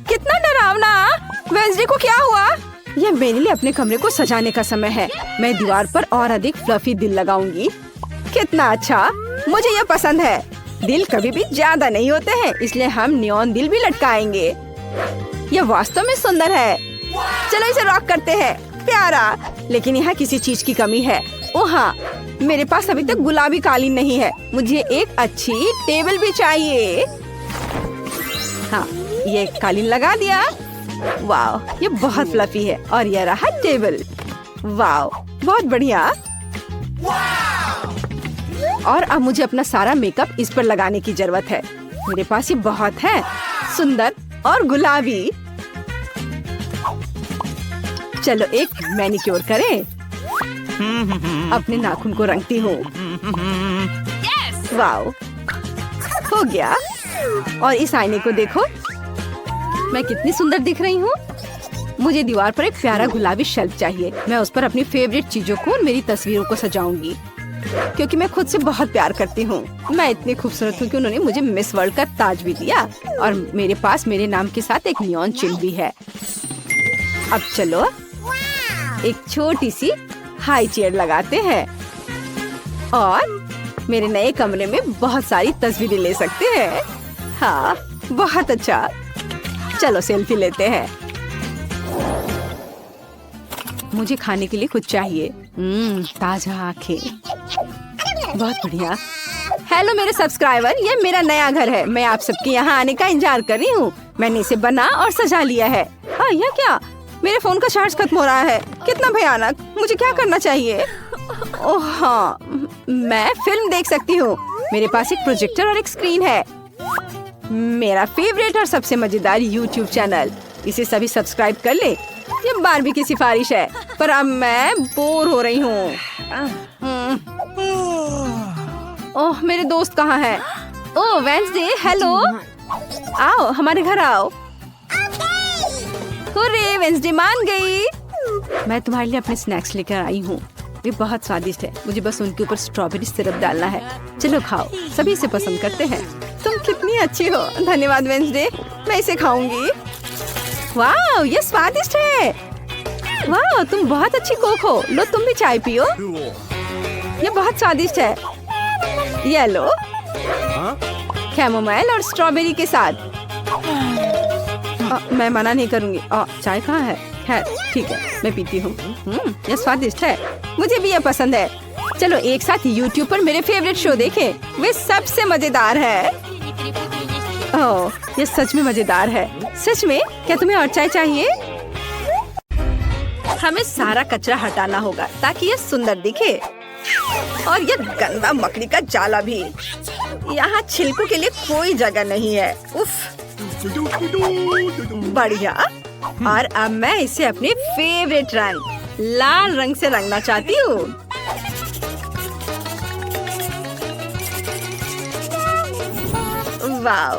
कितना डरावना! वेंसडे को क्या हुआ? ये मेरे लिए अपने कमरे को सजाने का समय है। मैं दीवार पर और अधिक फ्लफी दिल लगाऊंगी। कितना अच्छा, मुझे ये पसंद है। दिल कभी भी ज्यादा नहीं होते हैं, इसलिए हम नियॉन दिल भी लटकाएंगे। ये वास्तव में सुंदर है। चलो इसे रॉक करते हैं। प्यारा, लेकिन यहाँ किसी चीज की कमी है। ओह हाँ, मेरे पास अभी तक गुलाबी कालीन नहीं है। मुझे एक अच्छी टेबल भी चाहिए। हाँ, ये कालीन लगा दिया। वाह, ये बहुत फ्लफी है। और ये रहा टेबल। वाह, बहुत बढ़िया। और अब मुझे अपना सारा मेकअप इस पर लगाने की जरूरत है। मेरे पास ये बहुत है, सुंदर और गुलाबी। चलो एक मैनिक्योर करें। अपने नाखून को रंगती हूँ। वाह, हो गया। और इस आईने को देखो, मैं कितनी सुंदर दिख रही हूँ। मुझे दीवार पर एक प्यारा गुलाबी शेल्फ चाहिए। मैं उस पर अपनी फेवरेट चीजों को, मेरी तस्वीरों को सजाऊंगी। क्योंकि मैं खुद से बहुत प्यार करती हूँ। मैं इतनी खूबसूरत हूँ कि उन्होंने मुझे मिस वर्ल्ड का ताज भी दिया और मेरे पास मेरे नाम के साथ एक नियॉन चिन्ह भी है। अब चलो एक छोटी सी हाई चेयर लगाते हैं और मेरे नए कमरे में बहुत सारी तस्वीरें ले सकते हैं। हाँ, बहुत अच्छा। चलो सेल्फी लेते हैं। मुझे खाने के लिए कुछ चाहिए। ताजा आंखें, बहुत बढ़िया। हेलो मेरे सब्सक्राइबर, ये मेरा नया घर है। मैं आप सबके यहाँ आने का इंतजार कर रही हूँ। मैंने इसे बना और सजा लिया है। हाँ, यह क्या? मेरे फोन का चार्ज खत्म हो रहा है। कितना भयानक। मुझे क्या करना चाहिए? ओह हाँ, मैं फिल्म देख सकती हूँ। मेरे पास एक प्रोजेक्टर और एक स्क्रीन है। मेरा फेवरेट और सबसे मजेदार YouTube चैनल। इसे सभी सब्सक्राइब कर ले। ये बारबी की सिफारिश है, पर अब मैं बोर हो रही हूँ। ओह, मेरे दोस्त कहाँ हैं? ओह वेंसडे, हेलो। आओ हमारे घर आओ। हुर्रे, वेंसडे मान गई। मैं तुम्हारे लिए अपने स्नैक्स लेकर आई हूँ। वे बहुत स्वादिष्ट है। मुझे बस उनके ऊपर स्ट्रॉबेरी सिरप डालना है। चलो खाओ, सभी इसे पसंद करते हैं। तुम कितनी अच्छी हो। धन्यवाद वेंसडे, मैं इसे खाऊंगी। वाह, ये स्वादिष्ट है। वाह, तुम बहुत अच्छी कुक हो। लो तुम भी चाय पियो। ये बहुत स्वादिष्ट है। ये लो, कैमोमाइल और स्ट्रॉबेरी के साथ। मैं मना नहीं करूंगी। चाय कहाँ है? है, ठीक है, मैं पीती हूँ। ये स्वादिष्ट है। मुझे भी ये पसंद है। चलो एक साथ YouTube पर मेरे फेवरेट शो देखें। वे सबसे मजेदार है। ओह, ये सच में मजेदार है। सच में? क्या तुम्हें और चाय चाहिए? हमें सारा कचरा हटाना होगा ताकि ये सुंदर दिखे। और ये गंदा मकड़ी का जाला भी। यहाँ छिलकों के लिए कोई जगह नहीं है। उफ, बढ़िया। और अब मैं इसे अपने फेवरेट रंग लाल रंग से रंगना चाहती हूँ। वाह,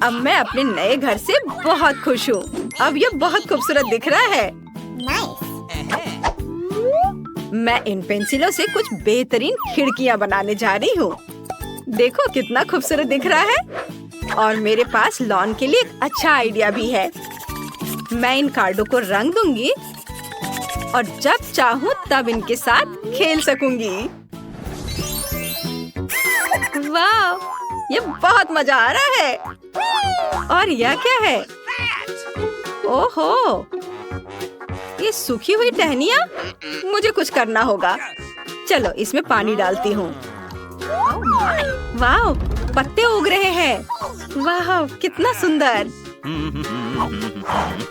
अब मैं अपने नए घर से बहुत खुश हूँ। अब ये बहुत खूबसूरत दिख रहा है। मैं इन पेंसिलों से कुछ बेहतरीन खिड़कियाँ बनाने जा रही हूँ। देखो कितना खूबसूरत दिख रहा है। और मेरे पास लॉन के लिए एक अच्छा आइडिया भी है। मैं इन कार्डों को रंग दूंगी और जब चाहूँ तब इनके साथ खेल सकूंगी। वाह, ये बहुत मजा आ रहा है। और यह क्या है? ओहो, ये सूखी हुई टहनियाँ। मुझे कुछ करना होगा। चलो इसमें पानी डालती हूँ। वाह, पत्ते उग रहे हैं। वाह, कितना सुंदर।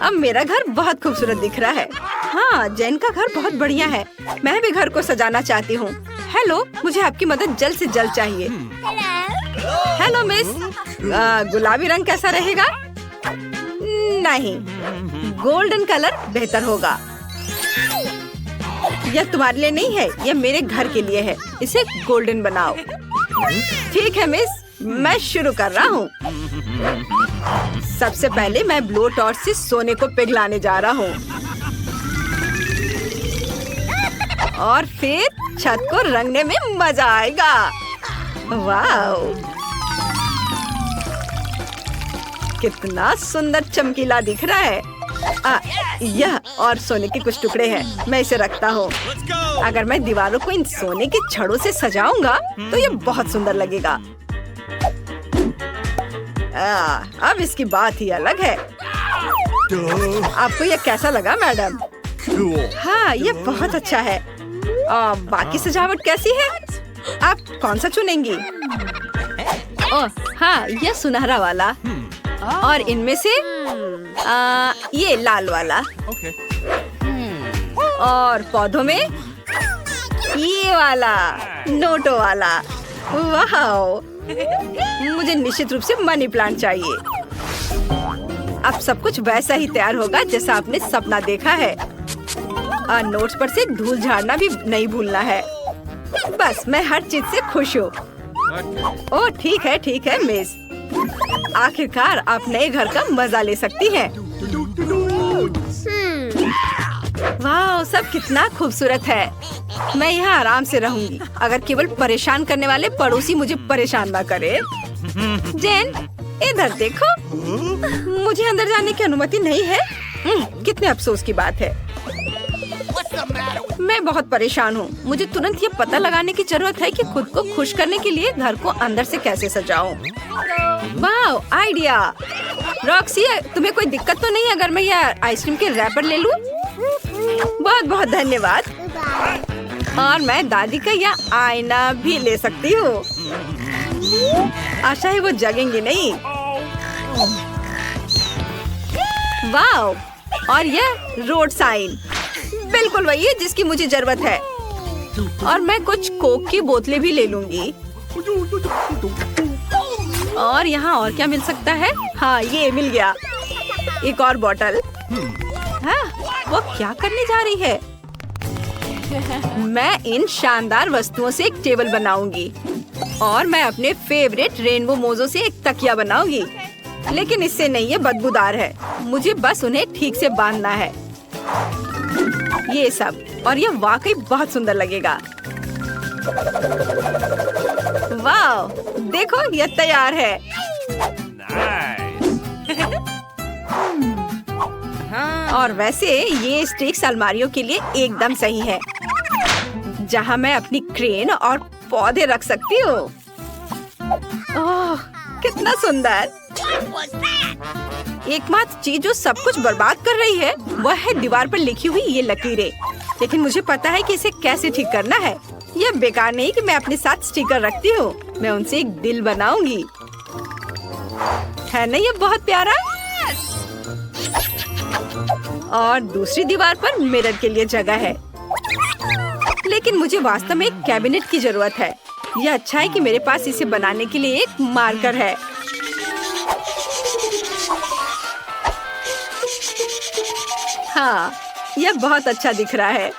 अब मेरा घर बहुत खूबसूरत दिख रहा है। हाँ, जैन का घर बहुत बढ़िया है। मैं भी घर को सजाना चाहती हूँ। हेलो, मुझे आपकी मदद जल्द से जल्द चाहिए। हेलो मिस, गुलाबी रंग कैसा रहेगा? नहीं, गोल्डन कलर बेहतर होगा। यह तुम्हारे लिए नहीं है, यह मेरे घर के लिए है। इसे गोल्डन बनाओ। ठीक है मिस, मैं शुरू कर रहा हूँ। सबसे पहले मैं ब्लो टॉर्च से सोने को पिघलाने जा रहा हूँ और फिर छत को रंगने में मजा आएगा। वाह, कितना सुंदर चमकीला दिख रहा है। यह और सोने के कुछ टुकड़े हैं। मैं इसे रखता हूँ। अगर मैं दीवारों को इन सोने के छड़ों से सजाऊंगा तो ये बहुत सुंदर लगेगा। अब इसकी बात ही अलग है। आपको यह कैसा लगा मैडम? हाँ, ये बहुत अच्छा है। बाकी सजावट कैसी है? आप कौन सा चुनेंगी? ओह हाँ, यह सुनहरा वाला और इनमें से ये लाल वाला। और पौधों में ये वाला नोटो वाला। वाह, मुझे निश्चित रूप से मनी प्लांट चाहिए। अब सब कुछ वैसा ही तैयार होगा जैसा आपने सपना देखा है। नोट्स पर से धूल झाड़ना भी नहीं भूलना है। बस मैं हर चीज से खुश हूँ। ओह ठीक है मिस, आखिरकार आप नए घर का मजा ले सकती हैं। वाह, सब कितना खूबसूरत है। मैं यहाँ आराम से रहूंगी, अगर केवल परेशान करने वाले पड़ोसी मुझे परेशान ना करे। जेन, इधर देखो, मुझे अंदर जाने की अनुमति नहीं है। कितने अफसोस की बात है। मैं बहुत परेशान हूँ। मुझे तुरंत ये पता लगाने की जरूरत है कि खुद को खुश करने के लिए घर को अंदर से कैसे सजाऊं। वाह, आइडिया। रॉक्सी, तुम्हें कोई दिक्कत तो नहीं अगर मैं यह आइसक्रीम के रैपर ले लूं? बहुत बहुत धन्यवाद। और मैं दादी का यह आईना भी ले सकती हूँ। आशा है वो जगेंगी नहीं। वाह, और यह रोड साइन बिल्कुल वही है जिसकी मुझे जरूरत है। और मैं कुछ कोक की बोतलें भी ले लूंगी। और यहाँ और क्या मिल सकता है? हाँ, ये मिल गया, एक और बोतल। हाँ, वो क्या करने जा रही है? मैं इन शानदार वस्तुओं से एक टेबल बनाऊंगी और मैं अपने फेवरेट रेनबो मोजों से एक तकिया बनाऊंगी। लेकिन इससे नहीं, ये बदबूदार है। मुझे बस उन्हें ठीक से बांधना है। ये सब, और ये वाकई बहुत सुंदर लगेगा। वाह, देखो, ये तैयार है। और वैसे ये स्टिक्स अलमारियों के लिए एकदम सही है, जहाँ मैं अपनी क्रेन और पौधे रख सकती हूँ। ओह, कितना सुंदर। एकमात्र चीज जो सब कुछ बर्बाद कर रही है वह है दीवार पर लिखी हुई ये लकीरें। लेकिन मुझे पता है कि इसे कैसे ठीक करना है। यह बेकार नहीं कि मैं अपने साथ स्टिकर रखती हूँ। मैं उनसे एक दिल बनाऊंगी। है ना ये बहुत प्यारा? और दूसरी दीवार पर मिरर के लिए जगह है। लेकिन मुझे वास्तव में एक कैबिनेट की जरूरत है। यह अच्छा है कि मेरे पास इसे बनाने के लिए एक मार्कर है। हाँ, यह बहुत अच्छा दिख रहा है।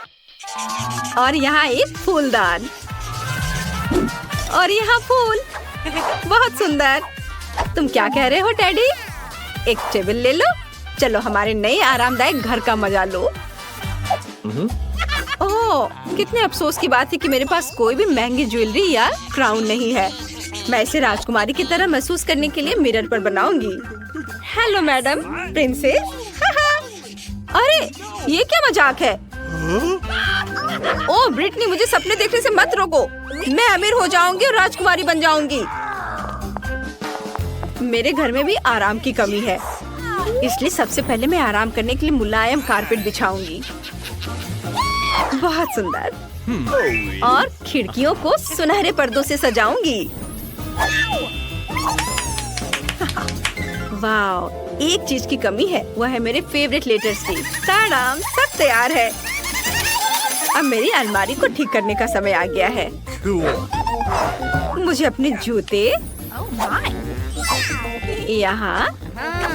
और यहाँ एक फूलदान, और यहाँ फूल। बहुत सुंदर। तुम क्या कह रहे हो डैडी? एक टेबल ले लो। चलो हमारे नए आरामदायक घर का मजा लो। ओह, कितने अफसोस की बात है कि मेरे पास कोई भी महंगी ज्वेलरी या क्राउन नहीं है। मैं इसे राजकुमारी की तरह महसूस करने के लिए मिरर पर बनाऊंगी। Hello madam princess. अरे, ये क्या मजाक है? ओह ब्रिटनी, मुझे सपने देखने से मत रोको। मैं अमीर हो जाऊंगी और राजकुमारी बन जाऊंगी। मेरे घर में भी आराम की कमी है, इसलिए सबसे पहले मैं आराम करने के लिए मुलायम कारपेट बिछाऊंगी। बहुत सुंदर। और खिड़कियों को सुनहरे पर्दों से सजाऊंगी। वाह, एक चीज की कमी है, वह है मेरे फेवरेट लेटर्स की। ताड़ाम, सब तैयार है। अब मेरी अलमारी को ठीक करने का समय आ गया है। मुझे अपने जूते, यहाँ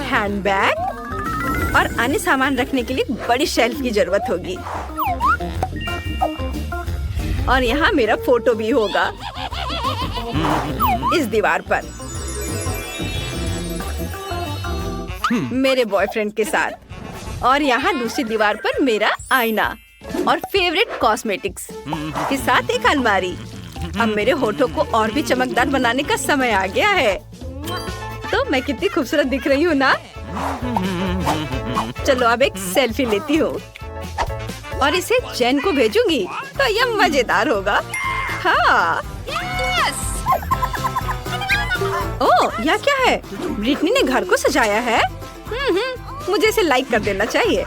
हैंडबैग और अन्य सामान रखने के लिए बड़ी शेल्फ की जरूरत होगी। और यहाँ मेरा फोटो भी होगा इस दीवार पर, मेरे बॉयफ्रेंड के साथ। और यहाँ दूसरी दीवार पर मेरा आईना और फेवरेट कॉस्मेटिक्स के साथ एक अलमारी। अब मेरे होठों को और भी चमकदार बनाने का समय आ गया है। तो मैं कितनी खूबसूरत दिख रही हूँ ना? चलो अब एक सेल्फी लेती हूँ और इसे जेन को भेजूंगी तो यह मजेदार होगा। हाँ। ओह, यह क्या है? ब्रिटनी ने घर को सजाया है। मुझे इसे लाइक कर देना चाहिए।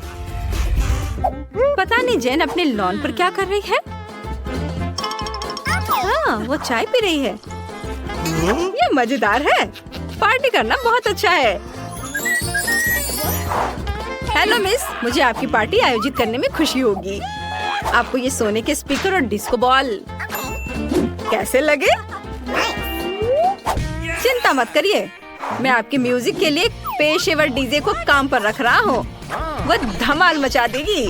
पता नहीं जेन अपने लॉन पर क्या कर रही है। हाँ, वो चाय पी रही है। ये मजेदार है। पार्टी करना बहुत अच्छा है। हेलो मिस, मुझे आपकी पार्टी आयोजित करने में खुशी होगी। आपको ये सोने के स्पीकर और डिस्को बॉल कैसे लगे? चिंता मत करिए, मैं आपके म्यूजिक के लिए एक पेशेवर डीजे को काम पर रख रहा हूँ। वह धमाल मचा देगी।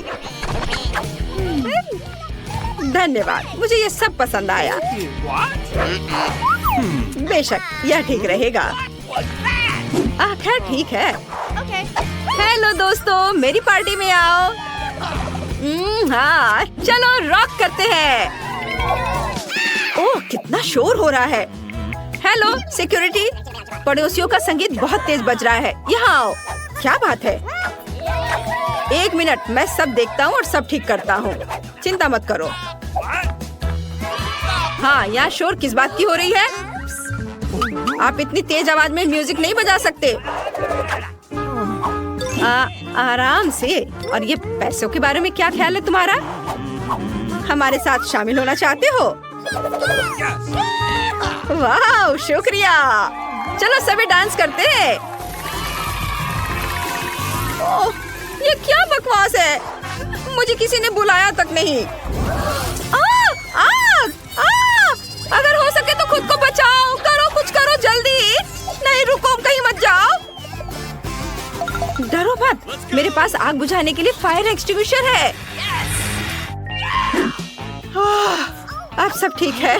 धन्यवाद, मुझे ये सब पसंद आया। बेशक, यह ठीक रहेगा। खैर ठीक है। हेलो दोस्तों, मेरी पार्टी में आओ। हाँ, चलो रॉक करते हैं। ओह, कितना शोर हो रहा है। हेलो सिक्योरिटी, पड़ोसियों का संगीत बहुत तेज बज रहा है, यहाँ आओ। क्या बात है? 1 मिनट, मैं सब देखता हूँ और सब ठीक करता हूँ, चिंता मत करो। हाँ, यहाँ शोर किस बात की हो रही है? आप इतनी तेज आवाज में म्यूजिक नहीं बजा सकते। आराम से। और ये पैसों के बारे में क्या ख्याल है तुम्हारा? हमारे साथ शामिल होना चाहते हो? वाह, शुक्रिया। चलो सभी डांस करते हैं। ओह, ये क्या बकवास है? मुझे किसी ने बुलाया तक नहीं। अगर हो सके तो खुद को बचाओ। करो, कुछ करो जल्दी। नहीं रुको, कहीं मत जाओ। डरो मत, मेरे पास आग बुझाने के लिए फायर एक्सटिंग्विशर है। अब सब ठीक है।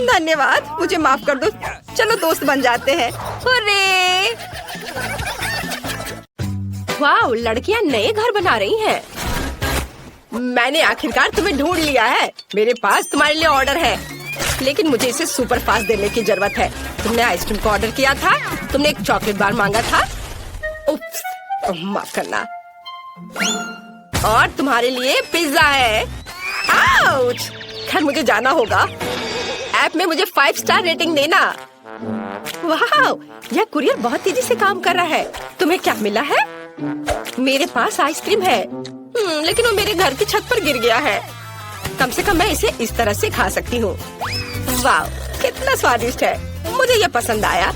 धन्यवाद, मुझे माफ कर दो। चलो दोस्त बन जाते हैं। अरे वाह, लड़कियां नए घर बना रही हैं। मैंने आखिरकार तुम्हें ढूंढ लिया है। मेरे पास तुम्हारे लिए ऑर्डर है, लेकिन मुझे इसे सुपर फास्ट देने की जरूरत है। तुमने आइसक्रीम का ऑर्डर किया था, तुमने एक चॉकलेट बार मांगा था। उप्स, माफ करना। और तुम्हारे लिए पिज्जा है। आउच! खैर, मुझे जाना होगा। ऐप में मुझे 5 स्टार रेटिंग देना। वाह, यह कुरियर बहुत तेजी से काम कर रहा है। तुम्हें क्या मिला है? मेरे पास आइसक्रीम है, लेकिन वो मेरे घर की छत पर गिर गया है। कम से कम मैं इसे इस तरह से खा सकती हूँ। वाह, कितना स्वादिष्ट है। मुझे ये पसंद आया।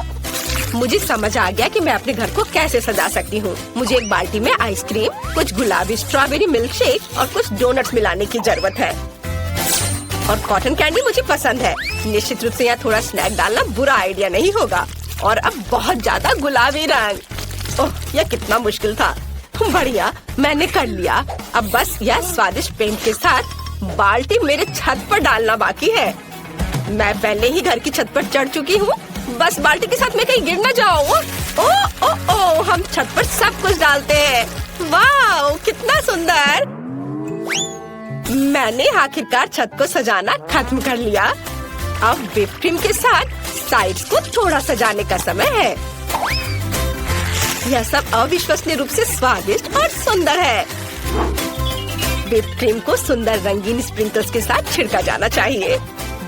मुझे समझ आ गया कि मैं अपने घर को कैसे सजा सकती हूँ। मुझे एक बाल्टी में आइसक्रीम, कुछ गुलाबी स्ट्रॉबेरी मिल्क शेक और कुछ डोनट्स मिलाने की जरूरत है। और कॉटन कैंडी मुझे पसंद है। निश्चित रूप से यहाँ थोड़ा स्नैक डालना बुरा आइडिया नहीं होगा। और अब बहुत ज्यादा गुलाबी रंग। ओह, यह कितना मुश्किल था। बढ़िया, मैंने कर लिया। अब बस यह स्वादिष्ट पेंट के साथ बाल्टी मेरे छत पर डालना बाकी है। मैं पहले ही घर की छत पर चढ़ चुकी हूँ। बस बाल्टी के साथ मैं कहीं गिर न जाऊँ। ओ, ओ, ओ, हम छत पर सब कुछ डालते हैं। वाह, कितना सुंदर। मैंने आखिरकार छत को सजाना खत्म कर लिया। अब व्हिप क्रीम के साथ साइड्स को थोड़ा सजाने का समय है। यह सब अविश्वसनीय रूप से स्वादिष्ट और सुंदर है। व्हिप क्रीम को सुंदर रंगीन स्प्रिंकल्स के साथ छिड़का जाना चाहिए।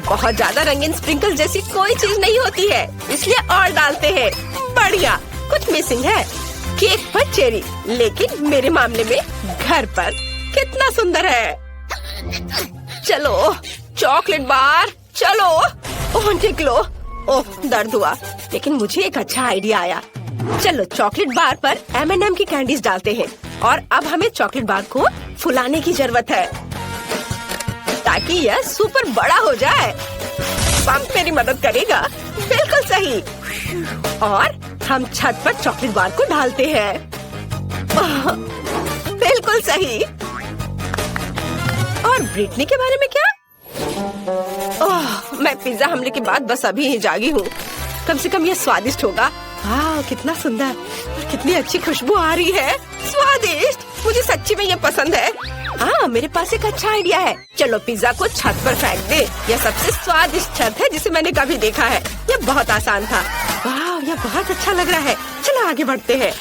बहुत ज्यादा रंगीन स्प्रिंकल जैसी कोई चीज नहीं होती है, इसलिए और डालते हैं। बढ़िया, कुछ मिसिंग है। केक पर चेरी, लेकिन मेरे मामले में घर पर। कितना सुंदर है। चलो चॉकलेट बार, चलो। ओह, निकलो। ओह, दर्द हुआ, लेकिन मुझे एक अच्छा आइडिया आया। चलो चॉकलेट बार पर M&M की कैंडीज डालते हैं। और अब हमें चॉकलेट बार को फुलाने की जरूरत है ताकि यह सुपर बड़ा हो जाए। पंप मेरी मदद करेगा। बिल्कुल सही। और हम छत पर चॉकलेट बार को ढालते हैं। बिल्कुल सही। और ब्रिटनी के बारे में क्या? ओह, मैं पिज्जा हमले के बाद बस अभी ही जागी हूँ। कम से कम यह स्वादिष्ट होगा। वाह, कितना सुंदर और कितनी अच्छी खुशबू आ रही है। स्वादिष्ट, मुझे सच्ची में ये पसंद है। हाँ, मेरे पास एक अच्छा आइडिया है। चलो पिज्जा को छत पर फेंक दे। यह सबसे स्वादिष्ट छत है जिसे मैंने कभी देखा है। यह बहुत आसान था। वाह, यह बहुत अच्छा लग रहा है। चलो आगे बढ़ते हैं।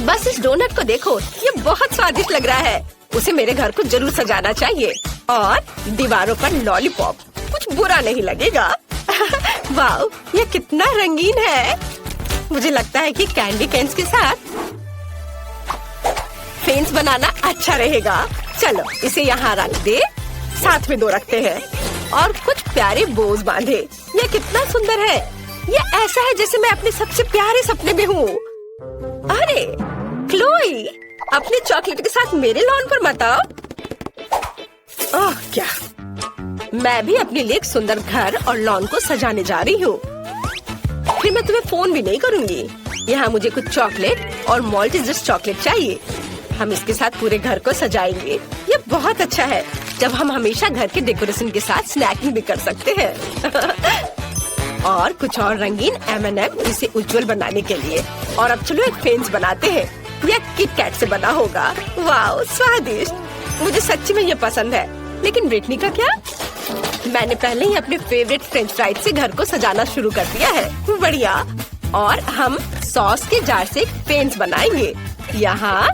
बस इस डोनट को देखो, ये बहुत स्वादिष्ट लग रहा है। उसे मेरे घर को जरूर सजाना चाहिए। और दीवारों पर लॉलीपॉप, कुछ बुरा नहीं लगेगा। वाह, ये कितना रंगीन है। मुझे लगता है कि कैंडी कैन्स के साथ फेंस बनाना अच्छा रहेगा। चलो इसे यहाँ रख दे। साथ में 2 रखते हैं और कुछ प्यारे बोज बांधे। ये कितना सुंदर है। ये ऐसा है जैसे मैं अपने सबसे प्यारे सपने में हूँ। अरे क्लोई, अपने चॉकलेट के साथ मेरे लॉन पर मत आओ। ओह, क्या मैं भी अपने लिए एक सुंदर घर और लॉन को सजाने जा रही हूँ। फिर मैं तुम्हें फोन भी नहीं करूँगी। यहाँ मुझे कुछ चॉकलेट और मॉल्टेजर्स चॉकलेट चाहिए। हम इसके साथ पूरे घर को सजाएंगे। ये बहुत अच्छा है जब हम हमेशा घर के डेकोरेशन के साथ स्नैकिंग भी कर सकते हैं। और कुछ और रंगीन M&M इसे उज्जवल बनाने के लिए। और अब चलो एक फेंस बनाते हैं। यह किटकैट से बना होगा। वाह, स्वादिष्ट। मुझे सच्ची में ये पसंद है। लेकिन ब्रिटनी का क्या? मैंने पहले ही अपने फेवरेट फ्रेंच फ्राइज से घर को सजाना शुरू कर दिया है। बढ़िया। और हम सॉस के जार से पेंस बनाएंगे, यहाँ,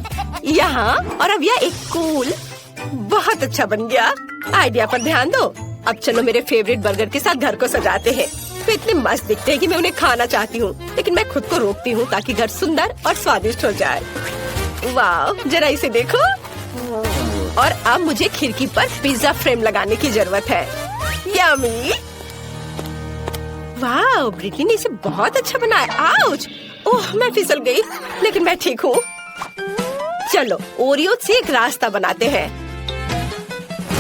यहाँ और अब यह एक कूल। बहुत अच्छा बन गया। आइडिया पर ध्यान दो। अब चलो मेरे फेवरेट बर्गर के साथ घर को सजाते हैं। वे इतने मस्त दिखते हैं कि मैं उन्हें खाना चाहती हूँ, लेकिन मैं खुद को रोकती हूँ ताकि घर सुंदर और स्वादिष्ट हो जाए। वाह, जरा इसे देखो। और अब मुझे खिड़की पर पिज्जा फ्रेम लगाने की जरूरत है। यम्मी। वाह, ब्रिटनी ने इसे बहुत अच्छा बनाया। आउच! ओह, मैं फिसल गई, लेकिन मैं ठीक हूँ। चलो ओरियो से एक रास्ता बनाते हैं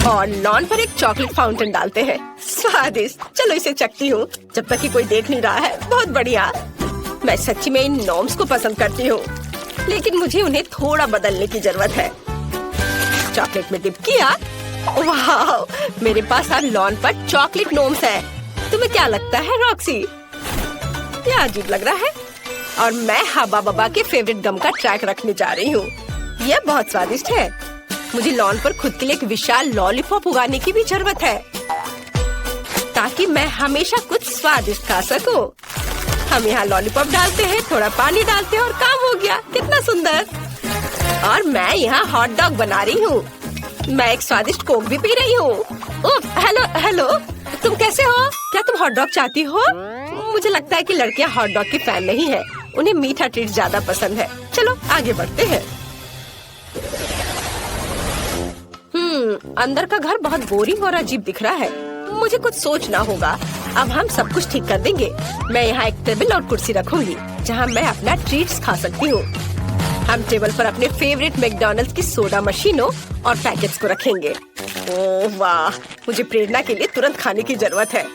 और लॉन पर एक चॉकलेट फाउंटेन डालते हैं। स्वादिष्ट। चलो इसे चखती हूँ जब तक कि कोई देख नहीं रहा है। बहुत बढ़िया। मैं सच्ची में इन नॉर्म्स को पसंद करती हूँ, लेकिन मुझे उन्हें थोड़ा बदलने की जरूरत है। चॉकलेट में डिप किया। वाह, मेरे पास अब लॉन पर चॉकलेट नॉर्म्स है। तुम्हें क्या लगता है रॉक्सी? यह अजीब लग रहा है। और मैं हबा बबा के फेवरेट गम का ट्रैक रखने जा रही हूँ। यह बहुत स्वादिष्ट है। मुझे लॉन पर खुद के लिए एक विशाल लॉलीपॉप उगाने की भी जरूरत है, ताकि मैं हमेशा कुछ स्वादिष्ट खा सकूं। हम यहाँ लॉलीपॉप डालते हैं, थोड़ा पानी डालते हैं और काम हो गया। कितना सुंदर। और मैं यहाँ हॉट डॉग बना रही हूँ। मैं एक स्वादिष्ट कोक भी पी रही हूँ। हेलो हेलो, तुम कैसे हो? क्या तुम हॉट डॉग चाहती हो? मुझे लगता है कि लड़कियाँ हॉट डॉग की फैन नहीं है, उन्हें मीठा ट्रीट ज्यादा पसंद है। चलो आगे बढ़ते हैं। अंदर का घर बहुत बोरिंग और अजीब दिख रहा है। मुझे कुछ सोचना होगा। अब हम सब कुछ ठीक कर देंगे। मैं यहाँ एक टेबल और कुर्सी रखूंगी, जहाँ मैं अपना ट्रीट्स खा सकती हूँ। हम टेबल पर अपने फेवरेट मैकडॉनल्ड्स की सोडा मशीनों और पैकेट्स को रखेंगे। ओह वाह, मुझे प्रेरणा के लिए तुरंत खाने की जरूरत है।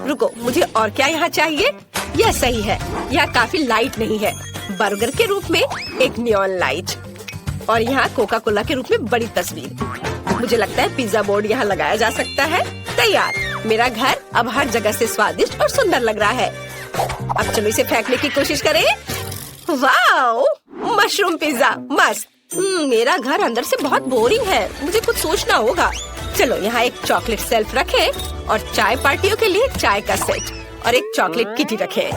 रुको, मुझे और क्या यहाँ चाहिए? यह सही है। यह काफी लाइट नहीं है। बर्गर के रूप में एक नियॉन लाइट और यहाँ कोका कोला के रूप में बड़ी तस्वीर। मुझे लगता है पिज्जा बोर्ड यहाँ लगाया जा सकता है। तैयार। मेरा घर अब हर जगह से स्वादिष्ट और सुंदर लग रहा है। अब चलो इसे फेंकने की कोशिश करें। वाओ, मशरूम पिज्जा मस्त। मेरा घर अंदर से बहुत बोरिंग है। मुझे कुछ सोचना होगा। चलो यहाँ एक चॉकलेट सेल्फ रखें और चाय पार्टियों के लिए चाय का सेट और एक चॉकलेट किटी रखें,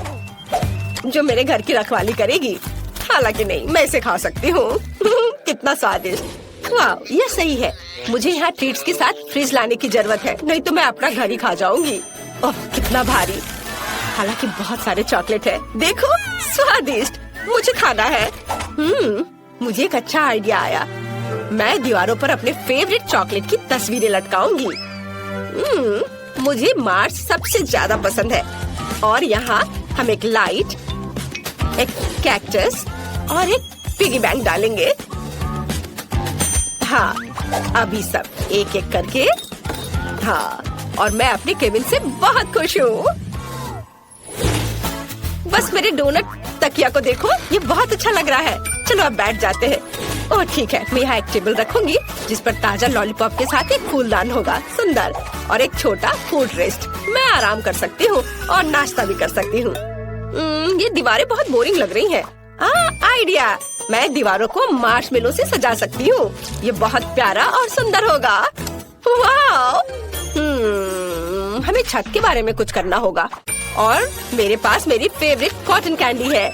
जो मेरे घर की रखवाली करेगी। हालांकि नहीं, मैं इसे खा सकती हूँ। कितना स्वादिष्ट। वाह, ये सही है। मुझे यहाँ ट्रीट्स के साथ फ्रिज लाने की जरूरत है, नहीं तो मैं अपना घर ही खा जाऊंगी। ओह, कितना भारी। हालांकि बहुत सारे चॉकलेट है। देखो, स्वादिष्ट। मुझे खाना है। मुझे एक अच्छा आइडिया आया। मैं दीवारों पर अपने फेवरेट चॉकलेट की तस्वीरें लटकाऊंगी। मुझे मार्स सबसे ज्यादा पसंद है। और यहाँ हम एक लाइट, एक कैक्टस और एक पिगी बैंक डालेंगे। हाँ, अभी सब एक एक करके। हाँ, और मैं अपने केबिन से बहुत खुश हूँ। बस मेरे डोनट तकिया को देखो, ये बहुत अच्छा लग रहा है। चलो अब बैठ जाते हैं। ओह ठीक है, मैं यहाँ एक टेबल रखूंगी जिस पर ताजा लॉलीपॉप के साथ एक फूलदान होगा, सुंदर, और एक छोटा फूड रेस्ट। मैं आराम कर सकती हूँ और नाश्ता भी कर सकती हूँ। ये दीवारें बहुत बोरिंग लग रही हैं। आइडिया, मैं दीवारों को मार्शमेलो से सजा सकती हूँ। ये बहुत प्यारा और सुंदर होगा। वाह! हमें छत के बारे में कुछ करना होगा और मेरे पास मेरी फेवरेट कॉटन कैंडी है।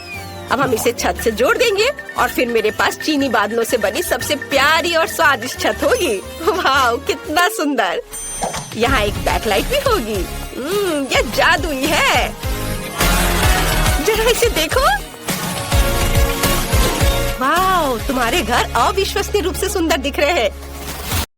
अब हम इसे छत से जोड़ देंगे और फिर मेरे पास चीनी बादलों से बनी सबसे प्यारी और स्वादिष्ट छत होगी। वाह, कितना सुंदर। यहाँ एक बैकलाइट भी होगी। ये जादुई है। जरा इसे देखो। वाह, तुम्हारे घर अविश्वसनीय रूप से सुंदर दिख रहे हैं।